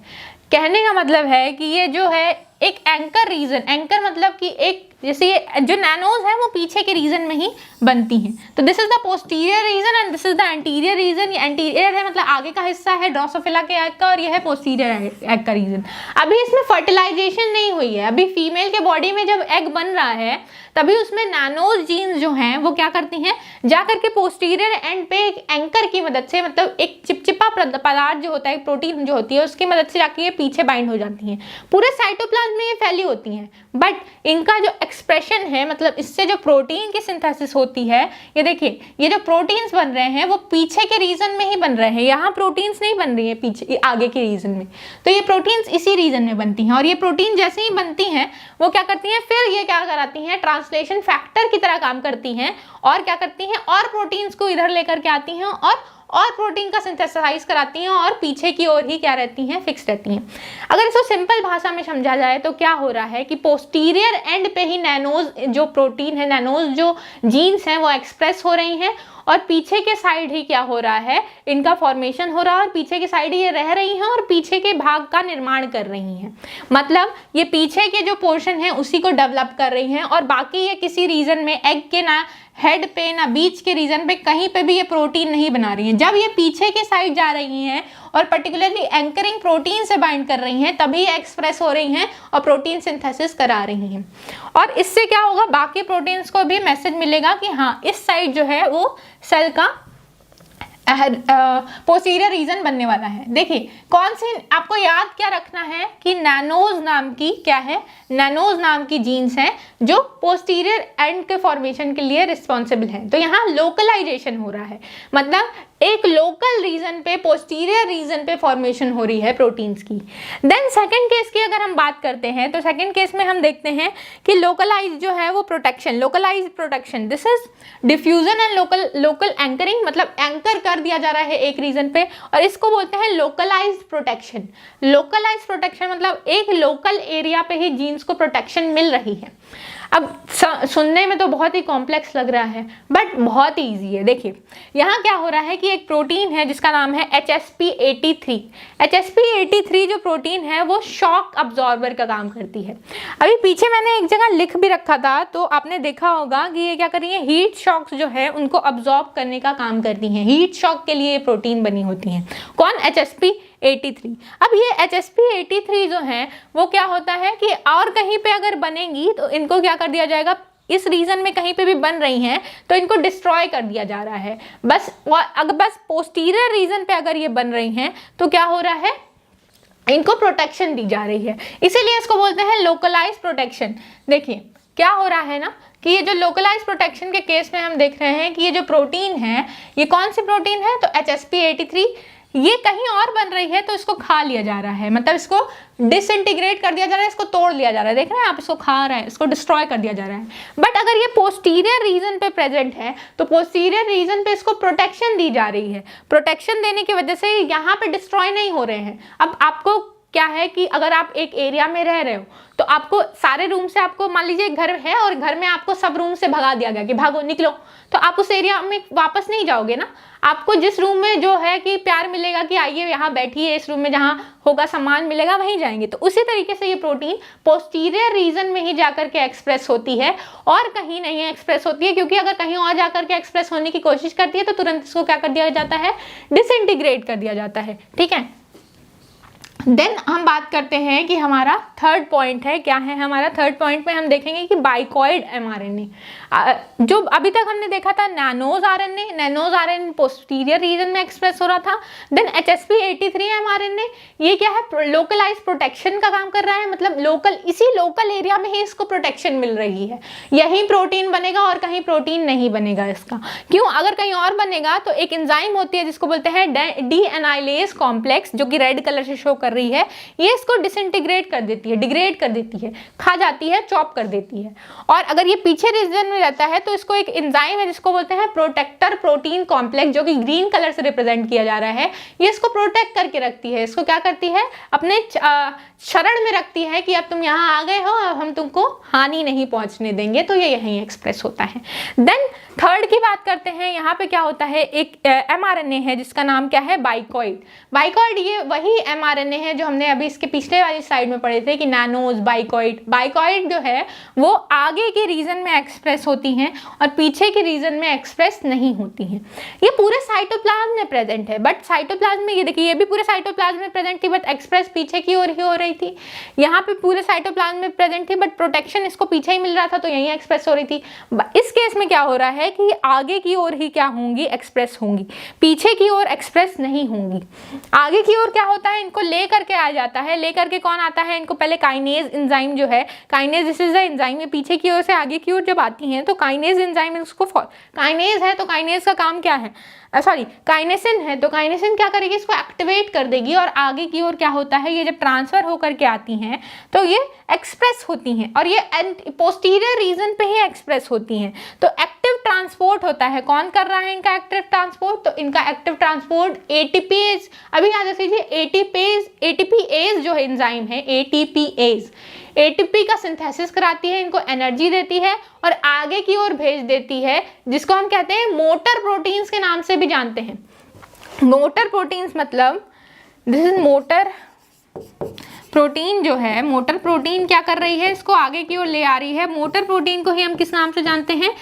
कहने का मतलब है कि ये जो है एक एंकर रीजन, एंकर मतलब कि एक जैसे ये जो नैनोज है वो पीछे के रीजन में ही बनती हैं। तो this is the posterior reason and this is the anterior reason. ये एंटीरियर है मतलब आगे का हिस्सा है ड्रोसोफिला के एग का, और ये है पोस्टीरियर एग का रीजन। अभी इसमें फर्टिलाइजेशन नहीं हुई है, अभी फीमेल के बॉडी में जब एग बन रहा है तभी उसमें नैनोज जीन्स जो हैं वो क्या करती हैं, जाकर के पोस्टीरियर एंड पे एक एंकर की मदद से, मतलब एक चिपचिपा पदार्थ जो होता है, प्रोटीन जो होती है, उसकी मदद से जाके ये पीछे बाइंड हो जाती हैं। पूरे साइटोप्लाज्म में ये फैली होती हैं, बट इनका जो एक्सप्रेशन है, मतलब इससे जो प्रोटीन की सिंथेसिस होती है, ये देखिए ये जो प्रोटीन्स बन रहे हैं वो पीछे के रीजन में ही बन रहे हैं, यहाँ प्रोटीन्स नहीं बन रही है पीछे आगे के रीजन में, तो ये प्रोटीन्स इसी रीजन में बनती हैं। और ये प्रोटीन जैसे ही बनती हैं वो क्या करती हैं, फिर ये क्या कराती हैं, ट्रांसलेशन फैक्टर की तरह काम करती हैं और क्या करती हैं, और प्रोटीन्स को इधर लेकर के आती हैं और प्रोटीन का सिंथेसाइज कराती हैं और पीछे की ओर ही क्या रहती हैं, फिक्स रहती हैं। अगर इसको सिंपल भाषा में समझा जाए तो क्या हो रहा है कि पोस्टीरियर एंड पे ही नैनोज जो प्रोटीन है, नैनोज जो जीन्स हैं वो एक्सप्रेस हो रही हैं और पीछे के साइड ही क्या हो रहा है, इनका फॉर्मेशन हो रहा है और पीछे की साइड ही ये रह रही हैं और पीछे के भाग का निर्माण कर रही हैं। मतलब ये पीछे के जो पोर्शन है उसी को डेवलप कर रही हैं और बाकी ये किसी रीजन में एग के ना हेड पे ना बीच के रीजन पे कहीं पे भी ये प्रोटीन नहीं बना रही हैं। जब ये पीछे के साइड जा रही हैं और पर्टिकुलरली एंकरिंग प्रोटीन से बाइंड कर रही हैं तभी एक्सप्रेस हो रही हैं और प्रोटीन सिंथेसिस करा रही हैं। और इससे क्या होगा, बाकी प्रोटीन्स को भी मैसेज मिलेगा कि हाँ इस साइड जो है वो सेल का पोस्टीरियर रीजन बनने वाला है। देखिए कौन सी, आपको याद क्या रखना है कि नैनोज नाम की क्या है, नैनोज नाम की जीन्स हैं जो पोस्टीरियर एंड के फॉर्मेशन के लिए रिस्पॉन्सिबल हैं। तो यहाँ लोकलाइजेशन हो रहा है, मतलब एक लोकल रीजन पे, पोस्टीरियर रीजन पे फॉर्मेशन हो रही है प्रोटीन्स की। देन सेकंड केस की अगर हम बात करते हैं तो सेकंड केस में हम देखते हैं कि लोकलाइज जो है वो protection, localise protection, this is diffusion and local anchoring, मतलब एंकर कर दिया जा रहा है एक रीजन पे और इसको बोलते हैं लोकलाइज प्रोटेक्शन। लोकलाइज प्रोटेक्शन मतलब एक लोकल एरिया पे ही जीन्स को प्रोटेक्शन मिल रही है। अब सुनने में तो बहुत ही कॉम्प्लेक्स लग रहा है बट बहुत ही ईजी है। देखिए यहाँ क्या हो रहा है कि एक प्रोटीन है जिसका नाम है HSP83। HSP83 जो प्रोटीन है वो शॉक अब्जॉर्बर का काम करती है। अभी पीछे मैंने एक जगह लिख भी रखा था तो आपने देखा होगा कि ये क्या कर रही है, हीट शॉक्स जो है उनको अब्जॉर्ब करने का काम करती हैं। हीट शॉक के लिए ये प्रोटीन बनी होती हैं। कौन? HSP83। अब ये HSP83 जो है वो क्या होता है कि और कहीं पे अगर बनेंगी तो इनको क्या कर दिया जाएगा, इस रीजन में कहीं पे भी बन रही हैं तो इनको डिस्ट्रॉय कर दिया जा रहा है। बस पोस्टीरियर रीजन पे अगर ये बन रही हैं तो क्या हो रहा है, इनको प्रोटेक्शन दी जा रही है, इसीलिए इसको बोलते हैं लोकलाइज प्रोटेक्शन। देखिए क्या हो रहा है ना कि ये जो लोकलाइज प्रोटेक्शन के केस में हम देख रहे हैं कि ये जो प्रोटीन है ये कौन सी प्रोटीन है, तो HSP83 ये कहीं और बन रही है तो इसको खा लिया जा रहा है, मतलब इसको डिसइंटीग्रेट कर दिया जा रहा है, इसको तोड़ लिया जा रहा है। देख रहे हैं आप, इसको खा रहे हैं, इसको डिस्ट्रॉय कर दिया जा रहा है। बट अगर ये पोस्टीरियर रीजन पे प्रेजेंट है तो पोस्टीरियर रीजन पे इसको प्रोटेक्शन दी जा रही है। प्रोटेक्शन देने की वजह से यहाँ पे डिस्ट्रॉय नहीं हो रहे हैं। अब आपको क्या है कि अगर आप एक एरिया में रह रहे हो तो आपको सारे रूम से, आपको मान लीजिए घर है और घर में आपको सब रूम से भगा दिया गया कि भागो निकलो, तो आप उस एरिया में वापस नहीं जाओगे ना। आपको जिस रूम में जो है कि प्यार मिलेगा कि आइए यहाँ बैठिए, इस रूम में जहाँ होगा सम्मान मिलेगा वहीं जाएंगे। तो उसी तरीके से ये प्रोटीन पोस्टीरियर रीजन में ही जाकर के एक्सप्रेस होती है और कहीं नहीं एक्सप्रेस होती है, क्योंकि अगर कहीं और जाकर के एक्सप्रेस होने की कोशिश करती है तो तुरंत इसको क्या कर दिया जाता है, डिसइंटीग्रेट कर दिया जाता है। ठीक है, देन हम बात करते हैं कि हमारा थर्ड पॉइंट है, क्या है हमारा थर्ड पॉइंट में हम देखेंगे कि बाइकॉइड mRNA, जो अभी तक हमने देखा था नैनोज आरएनए पोस्टीरियर रीजन में एक्सप्रेस हो रहा था। देन HSP83 mRNA ये क्या है, लोकलाइज प्रोटेक्शन का काम कर रहा है, मतलब लोकल, इसी लोकल एरिया में ही इसको प्रोटेक्शन मिल रही है। यही प्रोटीन बनेगा और कहीं प्रोटीन नहीं बनेगा इसका। क्यों? अगर कहीं और बनेगा तो एक एंजाइम होती है जिसको बोलते हैं डीएनाइलेज कॉम्प्लेक्स, जो कि रेड कलर से शो कर रही है, ये इसको डिसइंटीग्रेट कर देती है, डिग्रेड कर देती है, खा जाती है, चॉप कर देती है। और अगर ये पीछे रीजन में रहता है तो इसको एक एंजाइम है जिसको बोलते हैं प्रोटेक्टर प्रोटीन कॉम्प्लेक्स, जो कि ग्रीन कलर से रिप्रेजेंट किया जा रहा है। ये इसको प्रोटेक्ट करके रखती है, इसको क्या करती है, अपने शरण में रखती है कि अब तुम यहाँ आ गए हो, अब हम तुमको हानि नहीं पहुंचने देंगे। तो ये यहीं एक्सप्रेस होता है। देन थर्ड की बात करते हैं, यहाँ पे क्या होता है, एक mRNA है जिसका नाम क्या है, बाइकॉइड। बाइकॉइड ये वही mRNA है जो हमने अभी इसके पिछले वाली स्लाइड में पढ़े थे कि नैनोज, बाइकॉइड। बाइकॉइड जो है वो आगे के रीजन में एक्सप्रेस होती हैं और पीछे के रीजन में एक्सप्रेस नहीं होती हैं। ये पूरे साइटोप्लाज्म में प्रेजेंट है, बट साइटोप्लाज्म में ये देखिए ये भी पूरे साइटोप्लाज्म में प्रेजेंट थी, बट एक्सप्रेस पीछे की ओर ही हो रही थी। यहाँ पे पूरे साइटोप्लाज्म में प्रेजेंट थी, बट प्रोटेक्शन इसको पीछे ही मिल रहा था, तो यहीं एक्सप्रेस हो रही थी। इस केस में क्या हो रहा है कि आगे की ओर ही क्या होंगी, एक्सप्रेस होंगी, पीछे की ओर एक्सप्रेस नहीं होंगी। आगे की ओर क्या होता है, इनको ले करके आ जाता है। ले करके कौन आता है, इनको पहले काइनेज एंजाइम जो है, kinase this is the enzyme, ये पीछे की ओर से आगे की ओर जब आती हैं तो काइनेज एंजाइम इसको, काइनेज है तो काइनेज का काम क्या है, सॉरी काइनेसिन है, तो काइनेसिन क्या करेगी, इसको एक्टिवेट कर देगी और आगे की ओर क्या होता है, ये जब ट्रांसफर होकर के आती हैं तो ये एक्सप्रेस होती हैं और ये पोस्टीरियर रीजन पे ही एक्सप्रेस होती हैं। तो एक्टिव ट्रांसपोर्ट होता है, कौन कर रहा है इनका एक्टिव ट्रांसपोर्ट, तो इनका एक्टिव ट्रांसपोर्ट एटीपीएज, अभी याद रखिए एटीपीएज जो एंजाइम है, एटीपीएज एटीपी का सिंथेसिस कराती है, इनको एनर्जी देती है और आगे की ओर भेज देती है, जिसको हम कहते हैं मोटर प्रोटीन्स के नाम से भी जानते हैं। मोटर प्रोटीन्स मतलब दिस इज मोटर प्रोटीन जो है, मोटर प्रोटीन क्या कर रही है, इसको आगे की ओर ले आ रही है। मोटर प्रोटीन को ही हम किस नाम से जानते हैं,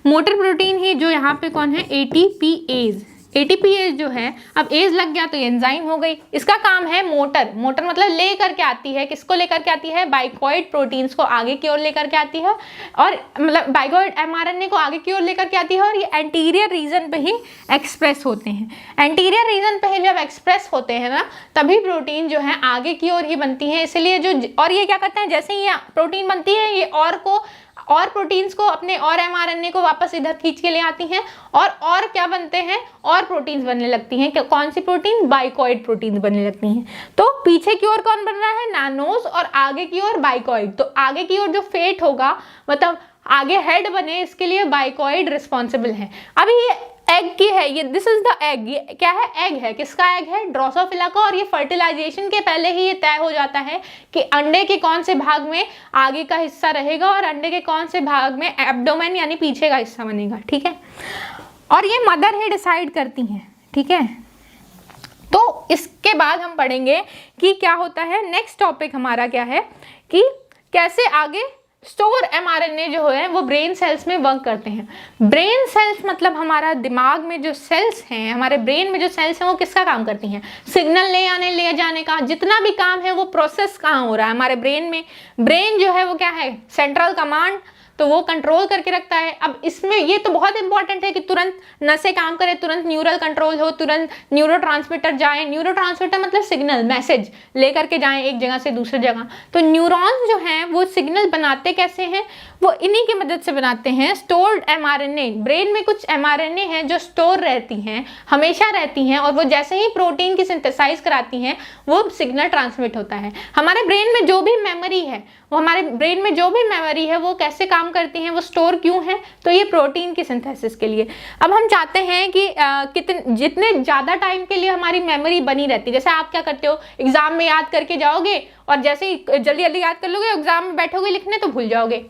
मोटर प्रोटीन ही जो यहाँ पे कौन है, एटीपीएज। एटीपीएज जो है, अब एज लग गया तो एंजाइम हो गई, इसका काम है मोटर। मोटर मतलब ले करके आती है, किसको लेकर के आती है, बाइकॉइड प्रोटीन्स को आगे की ओर लेकर के आती है, और मतलब बाइकॉइड एमआरएनए को आगे की ओर लेकर के आती है, और ये एंटीरियर रीजन पे ही एक्सप्रेस होते हैं। एंटीरियर रीजन पे ही जब एक्सप्रेस होते हैं ना, तभी प्रोटीन जो है आगे की ओर ही बनती है। इसलिए जो, और ये क्या करते हैं, जैसे ही ये प्रोटीन बनती है, ये और प्रोटीन्स को अपने और एमआरएनए को वापस इधर खींच के ले आती हैं और क्या बनते हैं, और प्रोटीन्स बनने लगती हैं। कौन सी प्रोटीन, बाइकॉइड प्रोटीन्स बनने लगती हैं। तो पीछे की ओर कौन बन रहा है, नानोस, और आगे की ओर बाइकॉइड। तो आगे की ओर जो फेट होगा, मतलब आगे हेड बने, इसके लिए बाइकॉइड रिस्पॉन्सिबल है। अभी ये एग की है, ये दिस इज द एग, ये क्या है, एग है, किसका एग है, ड्रोसोफिला का। और ये फर्टिलाइजेशन के पहले ही ये तय हो जाता है कि अंडे के कौन से भाग में आगे का हिस्सा रहेगा और अंडे के कौन से भाग में एब्डोमेन यानी पीछे का हिस्सा बनेगा, ठीक है। और ये मदर ही डिसाइड करती हैं, ठीक है। तो इसके बाद हम पढ़ेंगे कि क्या होता है, नेक्स्ट टॉपिक हमारा क्या है कि कैसे आगे स्टोर एमआरएनए जो है वो ब्रेन सेल्स में वर्क करते हैं। ब्रेन सेल्स मतलब हमारा दिमाग में जो सेल्स हैं, हमारे ब्रेन में जो सेल्स हैं, वो किसका काम करती हैं, सिग्नल ले आने ले जाने का। जितना भी काम है वो प्रोसेस कहाँ हो रहा है, हमारे ब्रेन में। ब्रेन जो है वो क्या है, सेंट्रल कमांड, तो वो कंट्रोल करके रखता है। अब इसमें ये तो बहुत इंपॉर्टेंट है कि तुरंत नसें काम करें, तुरंत न्यूरल कंट्रोल हो, तुरंत न्यूरोट्रांसमीटर जाए। न्यूरोट्रांसमीटर मतलब सिग्नल, मैसेज लेकर के जाएं एक जगह से दूसरी जगह। तो न्यूरॉन्स जो हैं वो सिग्नल बनाते कैसे हैं, वो इन्हीं की मदद से बनाते हैं। स्टोर्ड एमआरएनए, ब्रेन में कुछ एमआरएनए हैं जो स्टोर रहती हैं, हमेशा रहती हैं, और वो जैसे ही प्रोटीन की सिंथेसाइज कराती हैं वो सिग्नल ट्रांसमिट होता है। हमारे ब्रेन में जो भी मेमोरी है, वो हमारे ब्रेन में जो भी मेमोरी है वो कैसे काम करती हैं, वो स्टोर क्यों है, तो ये प्रोटीन की सिंथेसिस के लिए। अब हम चाहते हैं कि जितने ज़्यादा टाइम के लिए हमारी मेमोरी बनी रहती है। जैसे आप क्या करते हो, एग्जाम में याद करके जाओगे और जैसे ही जल्दी जल्दी याद कर लोगे, एग्जाम में बैठोगे लिखने तो भूल जाओगे।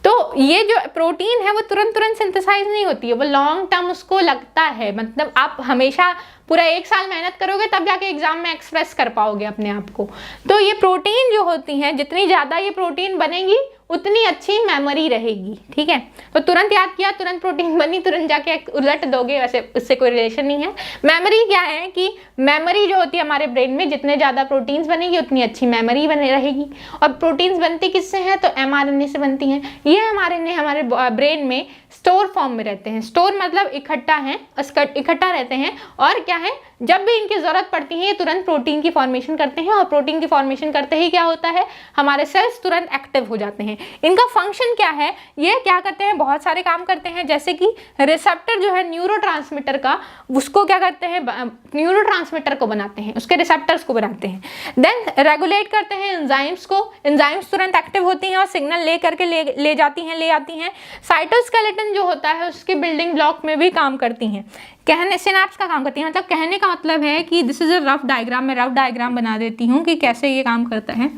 तो ये जो प्रोटीन है वो तुरंत सिंथेसाइज नहीं होती है, वो लॉन्ग टर्म उसको लगता है। मतलब आप हमेशा पूरा 1 साल मेहनत करोगे तब जाके एग्जाम में एक्सप्रेस कर पाओगे अपने आप को। तो ये प्रोटीन जो होती हैं, जितनी ज़्यादा ये प्रोटीन बनेगी उतनी अच्छी मेमोरी रहेगी, ठीक है। तो तुरंत याद किया, तुरंत प्रोटीन बनी, तुरंत जाके उलट दोगे, वैसे उससे कोई रिलेशन नहीं है। मेमोरी क्या है कि मेमोरी जो होती है हमारे ब्रेन में, जितने ज़्यादा प्रोटीन्स बनेगी उतनी अच्छी मेमोरी बने रहेगी। और प्रोटीन्स बनती किससे हैं, तो एमआरएनए से बनती हैं। ये एमआरएनए हमारे ब्रेन में स्टोर फॉर्म में रहते हैं। स्टोर मतलब इकट्ठा रहते हैं, और क्या है, जब भी इनकी जरूरत पड़ती है ये तुरंत प्रोटीन की फॉर्मेशन करते हैं, और प्रोटीन की फॉर्मेशन करते ही क्या होता है, हमारे सेल्स तुरंत एक्टिव हो जाते हैं। इनका फंक्शन क्या है, ये क्या करते हैं, बहुत सारे काम करते हैं। जैसे कि रिसेप्टर जो है न्यूरोट्रांसमीटर का, उसको क्या करते हैं, न्यूरोट्रांसमीटर को बनाते हैं, उसके रिसेप्टर्स को बनाते हैं। देन रेगुलेट करते हैं एंजाइम्स को, एंजाइम्स तुरंत एक्टिव होती हैं और सिग्नल ले करके ले आती हैं। साइटोस्केलेटन जो होता है उसके बिल्डिंग ब्लॉक में भी काम करती हैं। कहने सिनैप्स का काम करती है, मतलब कहने का मतलब है कि this is a rough diagram. मैं रफ डायग्राम बना देती हूँ कि कैसे ये काम करता है।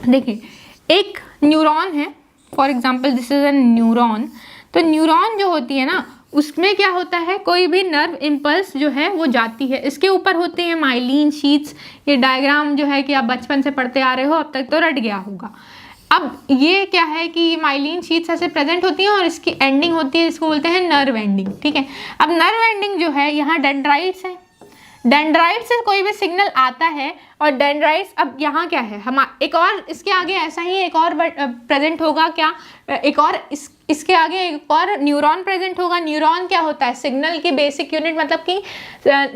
देखिए, एक न्यूरॉन है, for example this is a neuron. तो न्यूरॉन जो होती है ना, उसमें क्या होता है, कोई भी नर्व इम्पल्स जो है वो जाती है, इसके ऊपर होते हैं माइलिन शीट्स। ये डायग्राम जो है कि आप बचपन से पढ़ते आ रहे हो, अब तक तो रट गया होगा। अब ये क्या है कि ये माइलिन शीट्स ऐसे प्रेजेंट होती हैं और इसकी एंडिंग होती है, इसको बोलते हैं नर्व एंडिंग, ठीक है। अब नर्व एंडिंग जो है यहाँ डेंड्राइट्स है, डेंड्राइट से कोई भी सिग्नल आता है और डेंड्राइट्स, अब यहाँ क्या है हम एक और इसके आगे ऐसा ही एक और प्रेजेंट होगा क्या, एक और इसके आगे एक और न्यूरॉन प्रेजेंट होगा। न्यूरॉन क्या होता है, सिग्नल की बेसिक यूनिट, मतलब कि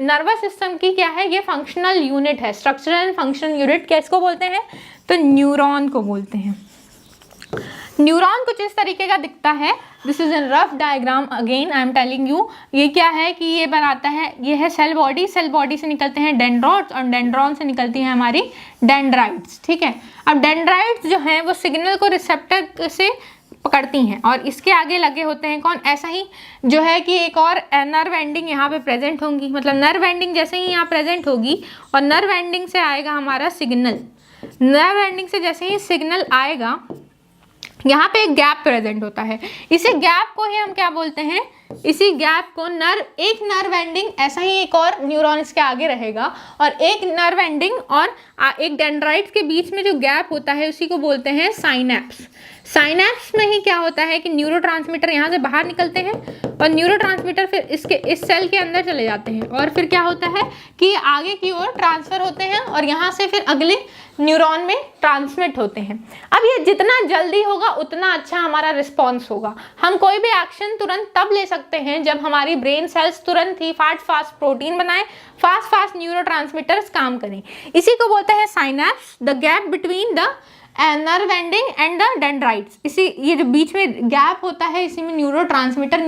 नर्वस सिस्टम की क्या है, ये फंक्शनल यूनिट है, स्ट्रक्चरल एंड फंक्शनल यूनिट किसको बोलते हैं, तो न्यूरॉन को बोलते हैं। न्यूरॉन कुछ इस तरीके का दिखता है, this is N rough diagram, again I am telling you. ये क्या है कि ये बनाता है, ये है सेल बॉडी, सेल बॉडी से निकलते हैं डेंड्रोट्स और डेंड्रॉन से निकलती हैं हमारी डेंड्राइट्स, ठीक है। अब डेंड्राइट्स जो हैं वो सिग्नल को रिसेप्टर से पकड़ती हैं और इसके आगे लगे होते हैं कौन, ऐसा ही जो है कि एक और नर्व एंडिंग यहाँ पे प्रेजेंट होंगी, मतलब नर्व एंडिंग जैसे ही यहाँ प्रेजेंट होगी और नर्व एंडिंग से आएगा हमारा सिग्नल, नर्व एंडिंग से जैसे ही सिग्नल आएगा यहाँ पे एक गैप प्रेजेंट होता है, इसी गैप को ही हम क्या बोलते हैं, इसी गैप को एक नर्व एंडिंग ऐसा ही एक और न्यूरॉन इसके आगे रहेगा और एक नर्व एंडिंग और एक डेंड्राइट्स के बीच में जो गैप होता है उसी को बोलते हैं साइनैप्स। साइनैप्स में ही क्या होता है कि न्यूरोट्रांसमीटर यहाँ से बाहर निकलते हैं और न्यूरोट्रांसमीटर फिर इस सेल के अंदर चले जाते हैं और फिर क्या होता है कि आगे की ओर ट्रांसफ़र होते हैं और यहाँ से फिर अगले न्यूरॉन में ट्रांसमिट होते हैं। अब ये जितना जल्दी होगा उतना अच्छा हमारा रिस्पॉन्स होगा। हम कोई भी एक्शन तुरंत तब ले सकते हैं जब हमारी ब्रेन सेल्स तुरंत ही फास्ट प्रोटीन बनाए, फास्ट न्यूरोट्रांसमीटर्स काम करें। इसी को बोलते हैं synapse, the gap between the nerve ending and the dendrites. इसी ये जो बीच में गैप होता है इसी में न्यूरोट्रांसमीटर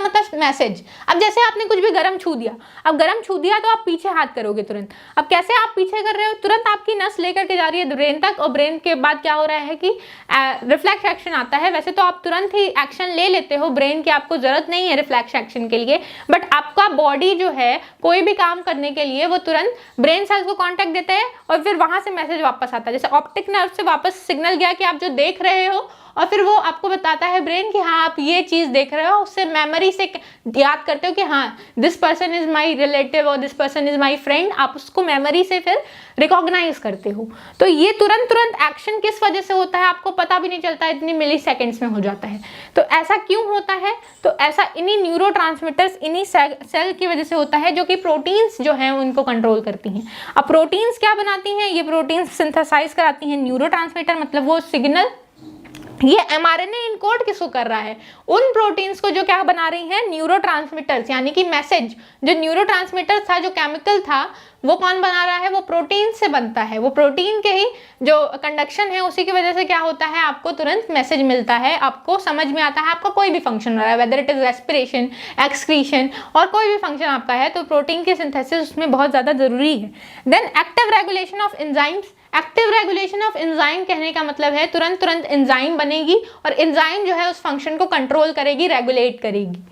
मतलब मैसेज। अब जैसे आपने कुछ भी गर्म छू दिया, अब गर्म छू दिया तो आप पीछे हाथ करोगे तुरंत। अब कैसे आप पीछे कर रहे हो, तुरंत आपकी नस लेकर के जा रही है ब्रेन तक और ब्रेन के बाद क्या हो रहा है कि रिफ्लेक्स एक्शन आता है। वैसे तो आप तुरंत ही एक्शन ले लेते हो, ब्रेन की आपको जरूरत नहीं है रिफ्लेक्स एक्शन के लिए, बट आपका बॉडी जो है कोई भी काम करने के लिए वो तुरंत ब्रेन सेल्स को कॉन्टेक्ट देते हैं और फिर वहां से मैसेज वापस आता है। जैसे ऑप्टिक नर्व से वापस सिग्नल गया कि आप जो देख रहे हो और फिर वो आपको बताता है ब्रेन कि हाँ आप ये चीज़ देख रहे हो, उससे मेमोरी से याद करते हो कि हाँ this person is my relative और this person is my friend, आप उसको मेमोरी से फिर रिकॉग्नाइज करते हो। तो ये तुरंत एक्शन किस वजह से होता है आपको पता भी नहीं चलता, इतनी मिली सेकेंड्स में हो जाता है। तो ऐसा क्यों होता है, तो ऐसा इन्हीं न्यूरोट्रांसमीटर्स इन्हीं सेल की वजह से होता है जो कि प्रोटीन्स जो हैं उनको कंट्रोल करती हैं। अब प्रोटीन्स क्या बनाती हैं, ये प्रोटीन्स सिंथेसाइज कराती हैं न्यूरोट्रांसमीटर, मतलब वो सिग्नल, ये एमआरएनए इनकोड किसको कर रहा है, उन प्रोटीन्स को जो क्या बना रही हैं, न्यूरोट्रांसमीटर्स, यानी कि मैसेज जो न्यूरोट्रांसमीटर था, जो केमिकल था, वो कौन बना रहा है, वो प्रोटीन से बनता है। वो प्रोटीन के ही जो कंडक्शन है उसी की वजह से क्या होता है, आपको तुरंत मैसेज मिलता है, आपको समझ में आता है आपका कोई भी फंक्शन हो रहा है, whether it is respiration, excretion और कोई भी फंक्शन आपका है, तो प्रोटीन की सिंथेसिस उसमें बहुत ज़्यादा जरूरी है। Then active regulation of enzymes, active regulation of enzyme कहने का मतलब है तुरंत एंजाइम बनेगी और एंजाइम जो है उस फंक्शन को कंट्रोल करेगी, रेगुलेट करेगी।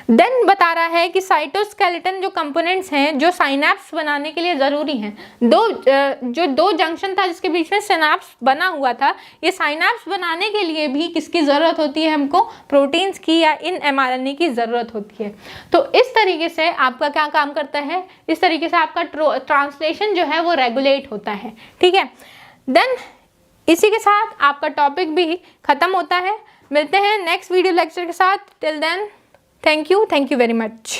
देन बता रहा है कि साइटोस्केलेटन जो कंपोनेंट्स हैं जो साइनैप्स बनाने के लिए ज़रूरी हैं, दो जंक्शन था जिसके बीच में सिनाप्स बना हुआ था, ये साइनैप्स बनाने के लिए भी किसकी ज़रूरत होती है, हमको प्रोटीन्स की या इन एमआरएनए की ज़रूरत होती है। तो इस तरीके से आपका क्या काम करता है, इस तरीके से आपका ट्रांसलेशन जो है वो रेगुलेट होता है, ठीक है। देन इसी के साथ आपका टॉपिक भी ख़त्म होता है। मिलते हैं नेक्स्ट वीडियो लेक्चर के साथ। Till then, thank you very much.